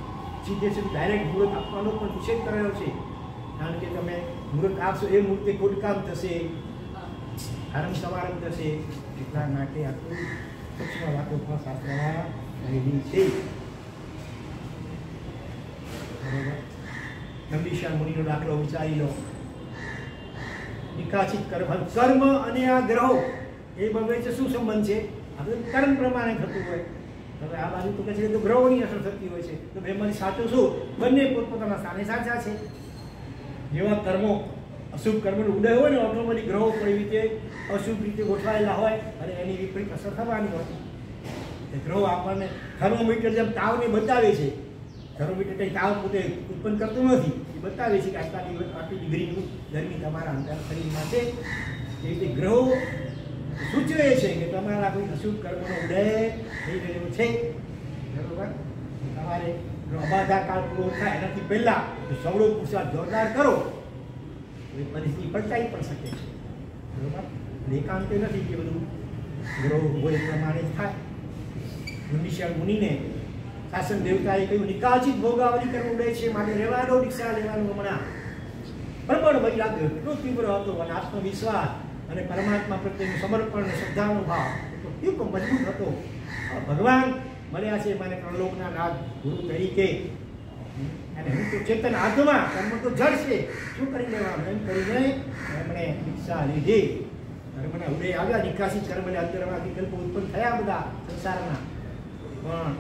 સીધે સીધું ડાયરેક્ટ મુહૂર્ત આપવાનો પણ નિષેધ કરેલો છે. કારણ કે તમે મુહૂર્ત આપશો એ મુહૂર્તે ખોટકામ થશે, આરંભ સવારંભ થશે. એટલા માટે આટલું સૂક્ષ્મ વાતો પણ શાસ્ત્રમાં રહેલી છે. બરોબર. નંદીશાળ મુનિનો દાખલો વિચારી લો. નિકાચિત કર્મ અને આ ગ્રહો એ વચ્ચે શું સંબંધ છે? આ બધું કર્મ પ્રમાણે થતું હોય. હવે આ બાજુ તો પછી તો ગ્રહોની અસર થતી હોય છે. તો બેમાંથી સાચું શું? બંને પોતપોતાના સ્થાને સાચા છે. જેવા કર્મો અશુભ કર્મનો ઉદય હોય ને ઓટોમેટિક ગ્રહો કોઈ રીતે અશુભ રીતે ગોઠવાયેલા હોય અને એની વિપરીત અસર થવાની હોય. એ ગ્રહો આપણને થર્મોમીટર જેમ તાવને બતાવે છે. થર્મોમીટર કંઈ તાવ પોતે ઉત્પન્ન કરતું નથી, એ બતાવે છે કે આટલી ડિગ્રીનું ગરમી તમારા અંતર શરીરમાં છે. એ રીતે ગ્રહો સૂચવે છે કે તમારા કોઈ અશુભ કર્મનો ઉદય થઈ રહ્યો છે. બરોબર. તમારે અબાધા કાળ પૂરો થાય એનાથી પહેલાં સવળો પુરુષાર્થ જોરદાર કરો એ પરિસ્થિતિ પલટાઈ પણ શકે છે. બરોબર. એકાંતે નથી કે બધું ગ્રહો હોય એ પ્રમાણે જ થાય. નંદીશાળ મુનિને શાસન દેવતાએ કહ્યું નિકાચિત ભોગાવલી કર્મ ઉદય છે, માટે રહેવાનો દીક્ષા લેવાનું હમણાં. પ્રબળ વૈરાગ્ય એટલો તીવ્ર હતો અને આત્મવિશ્વાસ અને પરમાત્મા પ્રત્યેનું સમર્પણ અને શ્રદ્ધાનો ભાવ એટલો મજબૂત હતો. ભગવાન મળ્યા છે મને ત્રણલોકના નાથ ગુરુ તરીકે અને હું તો ચેતન આત્મા, કર્મ તો જળ છે, શું કરી લેવાનું એમ કરીને એમણે દીક્ષા લીધી. કર્મના ઉદય આવ્યા, નિકાસિત કર્મને અંતરમાં વિકલ્પો ઉત્પન્ન થયા બધા સંસારના, પણ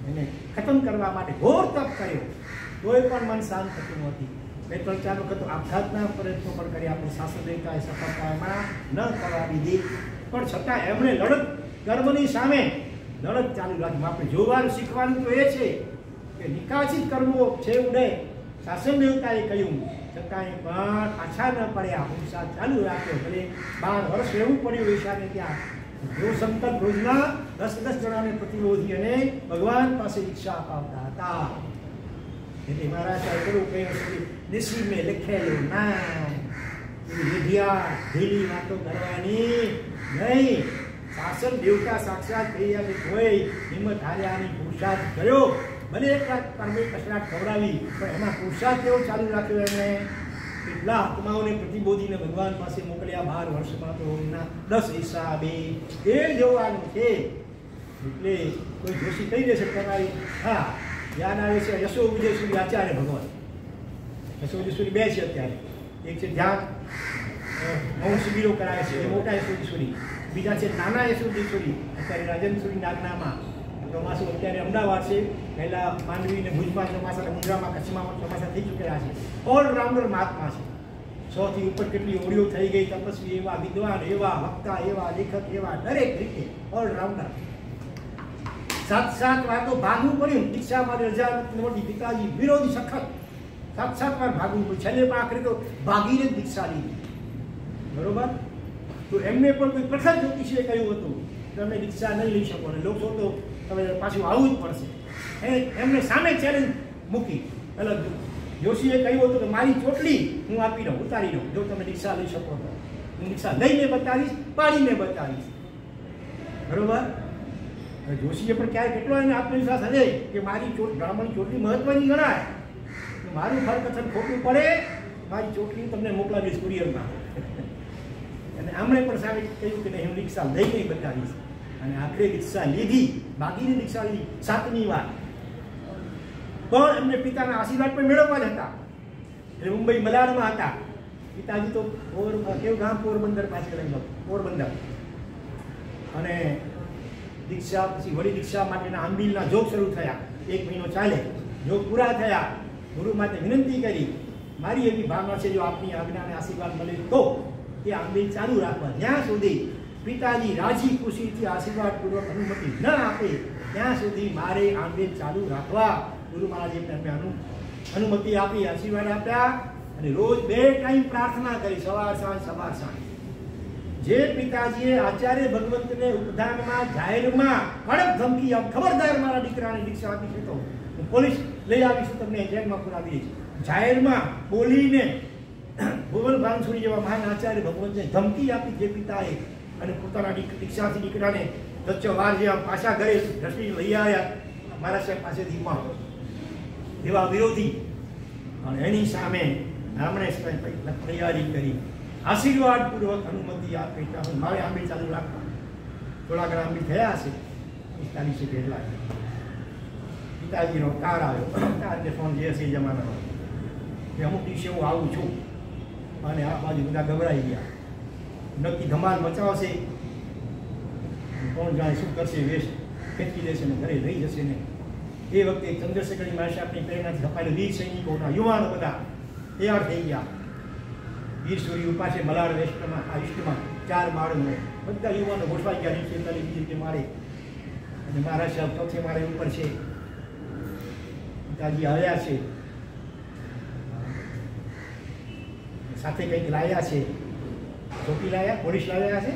એને ખતમ કરવા માટે ઘોર તપ કર્યો. કોઈ પણ મન શાંત થતું નથી. 2-4 વખત આપઘાતના પ્રયત્નો પણ કર્યા, આપણે શાસ્ત્ર દેવતાએ સફળતામાં ન કરવા દીધી. પણ છતાં એમણે લડત કર્મની સામે લડત ચાલુ રાખી. આપણે જોવાનું શીખવાનું તો એ છે કે નિકાસિત કર્મો છે ઉદય શાસન દેવતાએ કહ્યું, છતાંય પણ પાછા ન પડ્યા, પુરુષાર્થ ચાલુ રાખ્યો. ભલે 12 વર્ષ રહેવું પડ્યું વેશાને ત્યાં. જો સંકલ્પ રોજના 10-10 જણાને પ્રતિરોધી અને ભગવાન પાસે દીક્ષા અપાવતા હતા. એટલે મહારાજ સાહેબ કહ્યું નસીબ મેં લખેલું નામ ઢીલી વાતો કરવાની નહીં. શાસન દેવતા સાક્ષાત કહી કે કોઈ હિંમત હાર્યાની પુરુષાર્થ કર્યો. ભલે એક કર્મે કસરાટ ખવડાવી પણ એમાં પુરુષાર્થ કેવો ચાલુ રાખ્યો એમણે. કેટલા આત્માઓને પ્રતિબોધીને ભગવાન પાસે મોકલ્યા 12 વર્ષમાં, તો એના 10 હિસાબે એ જોવાનું છે. એટલે કોઈ જોશી કહી દેશે તમારી હા ધ્યાન આવે છે યશો વિજયસુરી આચાર્ય ભગવાન. યશો વિજયસુરી 2 છે અત્યારે. એક છે ધ્યાન મૌન શિબિરો કરાય છે એ મોટા યશો વિજયસુરી, બીજા છે નાના યશો વિજયસુરી અત્યારે રાજનસુરી નાગનામાં. ચોમાસું અત્યારે અમદાવાદ છે, પહેલાં માંડવી ને ભુજમાં ચોમાસા, મુંદ્રામાં કચ્છમાં પણ ચોમાસા થઈ ચૂકેલા છે. ઓલરાઉન્ડર મહાત્મા છે. 100 થી ઉપર કેટલી ઓડિયો થઈ ગઈ. તપસ્વી એવા, વિદ્વાન એવા, વક્તા એવા, લેખક એવા, દરેક રીતે ઓલરાઉન્ડર. 7 વાર તો ભાગવું પડ્યું. દીક્ષા માટે રજા મોટી, પિતાજી વિરોધી સખત 7 વાર ભાગવું પડ્યું. છેલ્લે પણ આખરે તો ભાગીને જ દીક્ષા લીધી. બરોબર? તો એમને પણ કોઈ પ્રખર જ્યોતિષીએ કહ્યું હતું તમે દીક્ષા નહીં લઈ શકો ને લોકો તો તમે પાછું આવવું જ પડશે. એમને સામે ચેલેન્જ મૂકી. અલગ જોશીએ કહ્યું હતું કે મારી ચોટલી હું આપી દઉં, ઉતારી દઉં, જો તમે દીક્ષા લઈ શકો તો. હું દીક્ષા લઈને બતાવીશ, પાડીને બતાવીશ. બરોબર? જોશીએ પણ ક્યારે કેટલો એને આત્મવિશ્વાસ હશે કે મારી બ્રાહ્મણ ચોટલી મહત્વની ગણાય, મારું ફરકથન ખોટું પડે મારી ચોટલી તમને મોકલાવીશ કુરિયરમાં. અને આમણે પણ સામે કહ્યું કે નહીં હું દીક્ષા લઈને બતાવીશ. અને આખરે દીક્ષા લીધી, બાકીની દીક્ષા લીધી 7મી વાર. પણ એમને પિતાના આશીર્વાદ પણ મેળવવા જ હતા. એટલે મુંબઈ મલાડમાં હતા. પિતાજી તો કેવું ગામ પોરબંદર પાસે પોરબંદર. અને દીક્ષા પછી વળી દીક્ષા માટેના આંબિલના જોગ શરૂ થયા. 1 મહિનો ચાલે. જોગ પૂરા થયા. ગુરુ માટે વિનંતી કરી, મારી એવી ભાવના છે જો આપની આજ્ઞાને આશીર્વાદ મળે તો એ આંબિલ ચાલુ રાખવા. જ્યાં સુધી પિતાજી રાજી ખુશીથી આશીર્વાદપૂર્વક અનુમતિ ન આપે ત્યાં સુધી મારે આંબિલ ચાલુ રાખવા. ગુરુ મહારાજે એમને અનુમતિ આપી, આશીર્વાદ આપ્યા. અને રોજ 2 ટાઈમ પ્રાર્થના કરી, સવાર સાંજ સવાર સાંજ. જે પિતાજીએ આચાર્ય ભગવંતને ઉપધાનમાં જાહેરમાં કડક ધમકી આપી, ખબરદાર મારા દીકરાને દીક્ષા આપી છે તો હું પોલીસ લઈ આવીશું, તમને જેલમાં પુરાવી દઈશ. જાહેરમાં બોલીને ભુવન ભાનસુરી જેવા મહાન આચાર્ય ભગવંતને ધમકી આપી જે પિતાએ. અને પોતાના દીક્ષાથી દીકરાને વાર જે પાછા ઘરે ઢસી લઈ આવ્યા મારા સાહેબ પાસેથી પણ એવા વિરોધી. અને એની સામે આમણે તૈયારી કરી, આશીર્વાદપૂર્વક અનુમતિ આપે મારે આંબી ચાલુ રાખવા. થોડા ઘણા આંબી થયા હશે 45 જેટલા. પિતાજીનો કાર આવ્યો, કાર ફોન જે હશે જમાનામાં કે અમુક દિવસે હું આવું છું. અને આ બાજુ બધા ગભરાઈ ગયા, નક્કી ધમાલ મચાવશે, કોણ જાણે શું કરશે, વેશ ખેંચી લેશે ને ઘરે લઈ જશે ને. એ વખતે ચંદ્રશેખરની માશાપની પ્રેરણાથી ધપાયેલા વીર સૈનિકોના યુવાનો બધા તૈયાર થઈ ગયા. વીર સૂર્ય ઉપાસે મલાડ વેસ્ટમાં આ ઈસ્ટમાં 4 માળો બધા યુવાનો ગોઠવાઈ ગયા. નીચે તલી બીજી માળે અને મારા સાહેબ ચોથે માળે ઉપર છે. પિતાજી આવ્યા છે, સાથે કંઈક લાવ્યા છે. ચોકી લાવ્યા, પોલીસ લાવ્યા છે.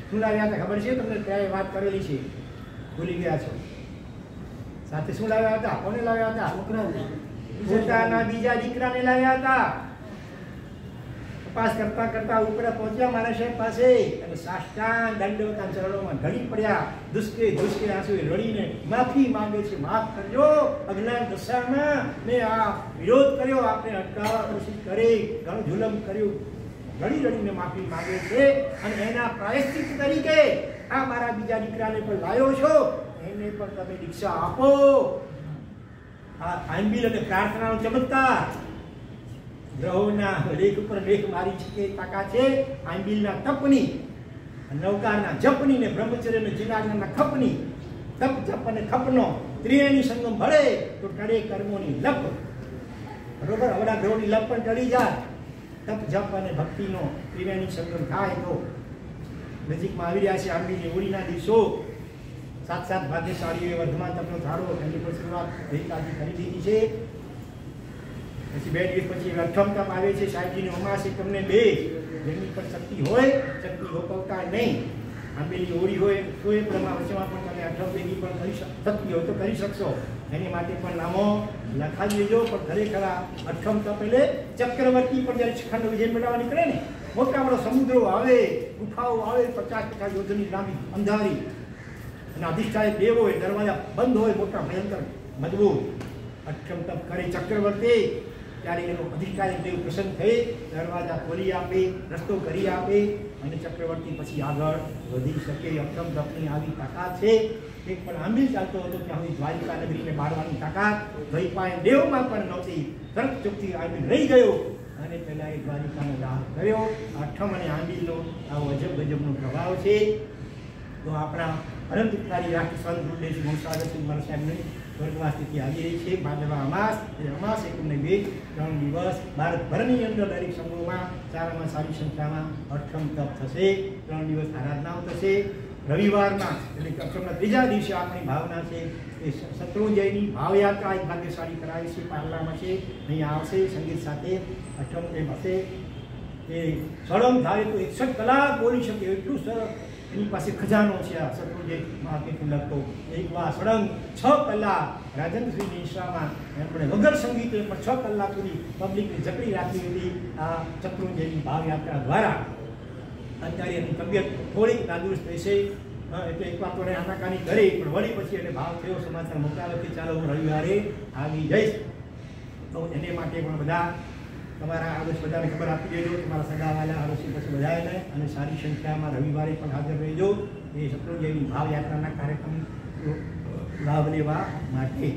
શું લાવ્યા હતા ખબર છે તમને? ત્યારે વાત કરેલી છે, ભૂલી ગયા છો. સાથે શું લાવ્યા હતા? કોને લાવ્યા હતા? પોતાના બીજા દીકરાને લાવ્યા હતા. તપાસ કરતા કરતા ઉપર પહોંચ્યા મારા સાહેબ પાસે અને સાષ્ટાંગ દંડવતના ચરણોમાં ઢળી પડ્યા. દુષ્કે આંસુએ રડીને માફી માંગે છે, માફ કરજો, અજ્ઞાન દશામાં મેં આ વિરોધ કર્યો, આપને અટકાવવા કોશિશ કરી, ઘણું જુલમ કર્યું. રડીને માફી માંગે છે. અને એના પ્રાયશ્ચિત તરીકે આ મારા બીજા દીકરાને પણ લાવ્યો છો, એને પણ તમે દીક્ષા આપો. આ આંબિલ અને પ્રાર્થનાનો ચમત્કાર. ગ્રહોના લેખ ઉપર લેખ મારી છે તાકાત છે આંબિલના તપની, નવકારના જપની ને બ્રહ્મચર્ય ચિરાગના ખપની. તપ જપ અને ખપનો ત્રિવેણી સંગમ ભળે તો ટળે કર્મોની લપ. બરોબર? અવડા ગ્રહોની લપ પણ ટળી જાય. તપ જપ અને ભક્તિનો ત્રિવેણી સંગમ થાય તો નજીકમાં આવી રહ્યા છે આંબીની હોળીના દિવસો. 7 ભાગ્યશાળીઓએ વર્ધમાન તપનો ધારો એની પર શરૂઆત ગઈકાલથી કરી દીધી છે. પછી 2 દિવસ પછી અઠમ તપ આવે છે. સાહેબજીની અમાસી તમને 2 જેની પર શક્તિ હોય, શક્તિ રોકવતા નહીં. આંબેલી હોળી હોય તો એ વચ્ચેમાં પણ તમે અઠમ ભેગી પણ કરી શક્તિ હોય તો કરી શકશો. એની માટે પણ નામો લખાવી લેજો. પણ ખરેખર અઠમ તપ એટલે ચક્રવર્તી પણ જ્યારે ખંડ વિજય મેળવવા નીકળે ને, મોટા મોટા સમુદ્રો આવે, ગુફાઓ આવે, 50 યોધની લાંબી અંધારી અને અધિષ્ઠાય દેવ હોય, દરવાજા બંધ હોય, મોટા ભયંકર મજબૂત. અઠમ તપ કરે ચક્રવર્તી ત્યારે એનો અધિષ્ઠાય દેવ પ્રસન્ન થઈ દરવાજા ખોલી આપે, રસ્તો કરી આપે અને ચક્રવર્તી પછી આગળ વધી શકે. અઠમ તપની આવી તાકાત છે. એક પણ આંબિલ ચાલતો હતો ત્યાં સુધી દ્વારિકા નગરીને બાળવાની તાકાત ભયપાય દેવમાં પણ નહોતી. તરત ચોકથી આંબિલ રહી ગયો અને પહેલા એ દ્વારિકાનો દાહ કર્યો. અઠમ અને આંબિલનો આવો અજબ ગજબનો પ્રભાવ છે. તો આપણા અનંત ઉપકારી રાષ્ટ્ર સંત ગુરુદેવ ગુણસાગર મારા સાહેબની સ્વર્ગવાસ સ્થિતિ આવી રહી છે. ભાદરવા અમાસ એટલે અમાસ એકમને 2 3 દિવસ ભારતભરની અંદર દરેક સંઘોમાં સારામાં સારી સંખ્યામાં અઠમ તપ થશે. 3 દિવસ આરાધનાઓ થશે. રવિવારના એટલે કે અક્ષમના ત્રીજા દિવસે આપણી ભાવના છે એ શત્રુંજયની ભાવયાત્રા એક ભાગ્યશાળી કરાવી છે, પાર્લામાં છે, અહીંયા આવશે સંગીત સાથે અષ્ટમ એ હશે. એ સળંગ ધારે તો 61 કલાક બોલી શકે એટલું સરસ એની પાસે ખજાનો છે આ શત્રુંજય મહાકીર્તન લખતો. એક વાર સળંગ 6 કલાક રાજેન્દ્રસિંહ નિશ્રામાં એમણે વગર સંગીતે પણ 6 કલાક સુધી પબ્લિકની જકડી રાખી હતી આ શત્રુંજયની ભાવયાત્રા દ્વારા. અત્યારે એની તબિયત થોડીક નાદુરસ્ત છે એટલે એક વાર તો એને આનાકાની કરી પણ વળી પછી એને ભાવ થયો, સમાચાર મોકલાવ્યો કે ચાલો હું રવિવારે આવી જઈશ. તો એને માટે પણ બધા તમારા આડોશ બધાને ખબર આપી દેજો, તમારા સગાવાલા આડોશી પછી બધાને, અને સારી સંખ્યામાં રવિવારે પણ હાજર રહેજો એ શત્રુંજયની ભાવયાત્રાના કાર્યક્રમ લાભ લેવા માટે.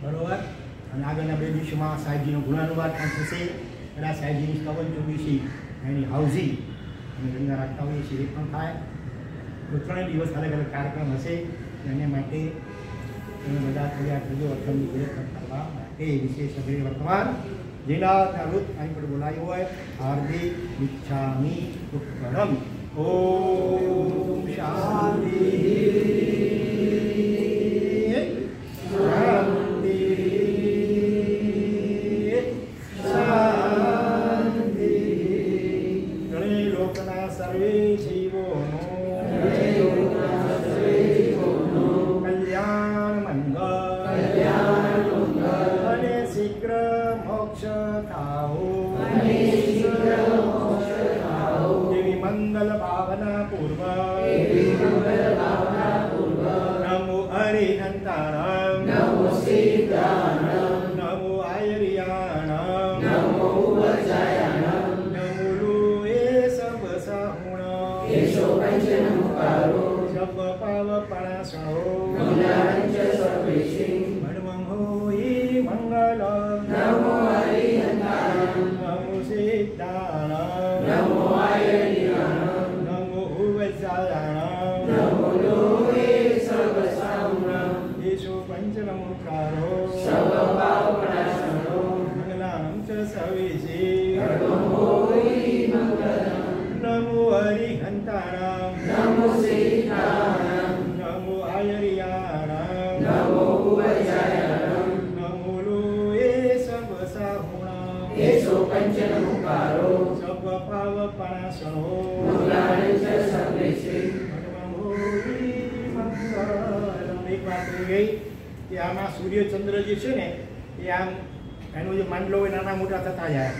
બરોબર. અને આગળના 2 દિવસોમાં સાહેબજીનો ગુણાનુવાદ પણ થશે. કદાચ સાહેબજીની કવન ચોવીસી એની હાઉઝી અને ગંગા રાખતા હોઈએ છીએ એ પણ થાય. તો 3 દિવસ અલગ અલગ કાર્યક્રમ હશે. એને માટે તમે બધા તૈયાર થજો અઠમની કાર્યક્રમ કરવા માટે. વિશેષ અભિનય વર્તમાન જિલ્લાના રૂપ અહીં પણ બોલાયું હોય હાર્દિક ઇચ્છામી ઉત્તરમ. ઓમ શાંતિ શાંતિ શાંતિ. ગણે લોકના સર્વે જીવોનો કલ્યાણ મંગળ અને શીઘ્ર મોક્ષ થાઓ. દેવી મંગલ ભાવના પૂર્વ નમો હરિહંતાણમ નમો સીતાણમ નમો આયરિયાણમ નમો વજ્રાયાણમ નમો લોએ સબ સાહુણ કેશો પંચનમુકારો સબ પાવ પણાસણો મંગલાંચ સર્વેશિ મણમંગોઈ મંગલ નમો હરિહંતાણમ નમો સીતાણમ નમો આયરિયાણમ નમો વજ્રાયાણમ નમો લોએ સબ સાહુણ કેશો પંચનમુકારો સબ પાવ પણાસણો મંગલાંચ સર્વેશિ મણમંગોઈ મંગલમ નમો હરિહંતાણમ નમો સીતાણમ નમો આયરિયાણમ નમો વજ્રાયાણમ નમો લોએ સબ સાહુણ કેશો પંચનમુકારો સબ પાવ પણાસણો મંગલાંચ સર્વેશિ મણમંગોઈ મંગલમ. એક વાત રહી ગઈ કે આમાં સૂર્યચંદ્ર જે છે ને એ આમ એનો જે માંડલો હોય નાના મોટા થતા જાય,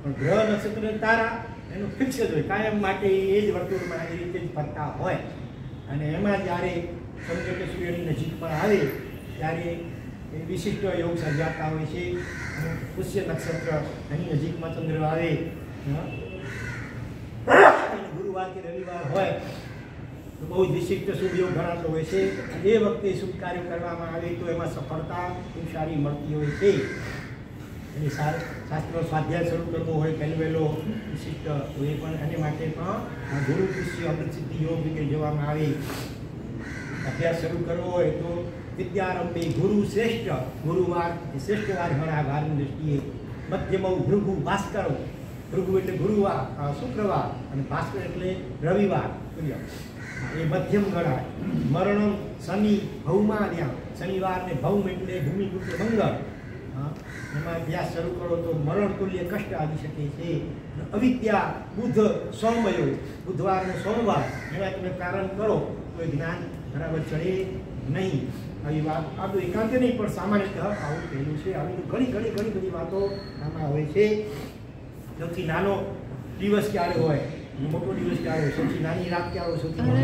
પણ ગ્રહ નક્ષત્ર તારા એનું ફિક્સ જ હોય, કાયમ માટે એ જ વર્તુળમાં એ રીતે જ ફરતા હોય. અને એમાં જ્યારે સમજો કે સૂર્યની નજીકમાં આવે ત્યારે એ વિશિષ્ટ યોગ સર્જાતા હોય છે. અને પુષ્ય નક્ષત્ર એની નજીકમાં ચંદ્ર આવે ગુરુવાર કે રવિવાર હોય તો બહુ જ વિશિષ્ટ શુભ યોગ ગણાતો હોય છે. એ વખતે શુભ કાર્ય કરવામાં આવે તો એમાં સફળતા ખૂબ સારી મળતી હોય છે. એટલે શાસ્ત્રો સ્વાધ્યાય શરૂ કરવો હોય પહેલો વિશિષ્ટ તો એ પણ એને માટે પણ ગુરુ પુષ્ય અમૃત સિદ્ધિ યોગ રીતે જોવામાં આવે. અભ્યાસ શરૂ કરવો હોય તો વિદ્યારંભે ગુરુ શ્રેષ્ઠ, ગુરુવાર એ શ્રેષ્ઠ વાર ગણા વારની દ્રષ્ટિએ. મધ્યમ ભૃગુ ભાસ્કરો, ભૃગુ એટલે ગુરુવાર શુક્રવાર અને ભાસ્કર એટલે રવિવાર એ મધ્યમ ગણાય. મરણમ શનિ ભૌમાન્યા, શનિવાર ને ભૌમ એટલે ભૂમિપુત્ર મંગળ. એમાં અભ્યાસ શરૂ કરો તો મરણ તુલ્ય કષ્ટ આવી શકે છે. અવિદ્યા બુધ સોમયો, બુધવાર ને સોમવાર એમાં તમે કારણ કરો તો જ્ઞાન બરાબર ચડે નહીં. આવી વાત આ તો એકાંત નહીં પણ સામાન્યતઃ આવું કહેલું છે. આવી ઘણી બધી વાતો આમાં હોય છે. સૌથી નાનો દિવસ ક્યારે હોય, મોટો દિવસ ક્યારે હોય, સૌથી નાની રાત ક્યારે હોય, સૌથી મોટો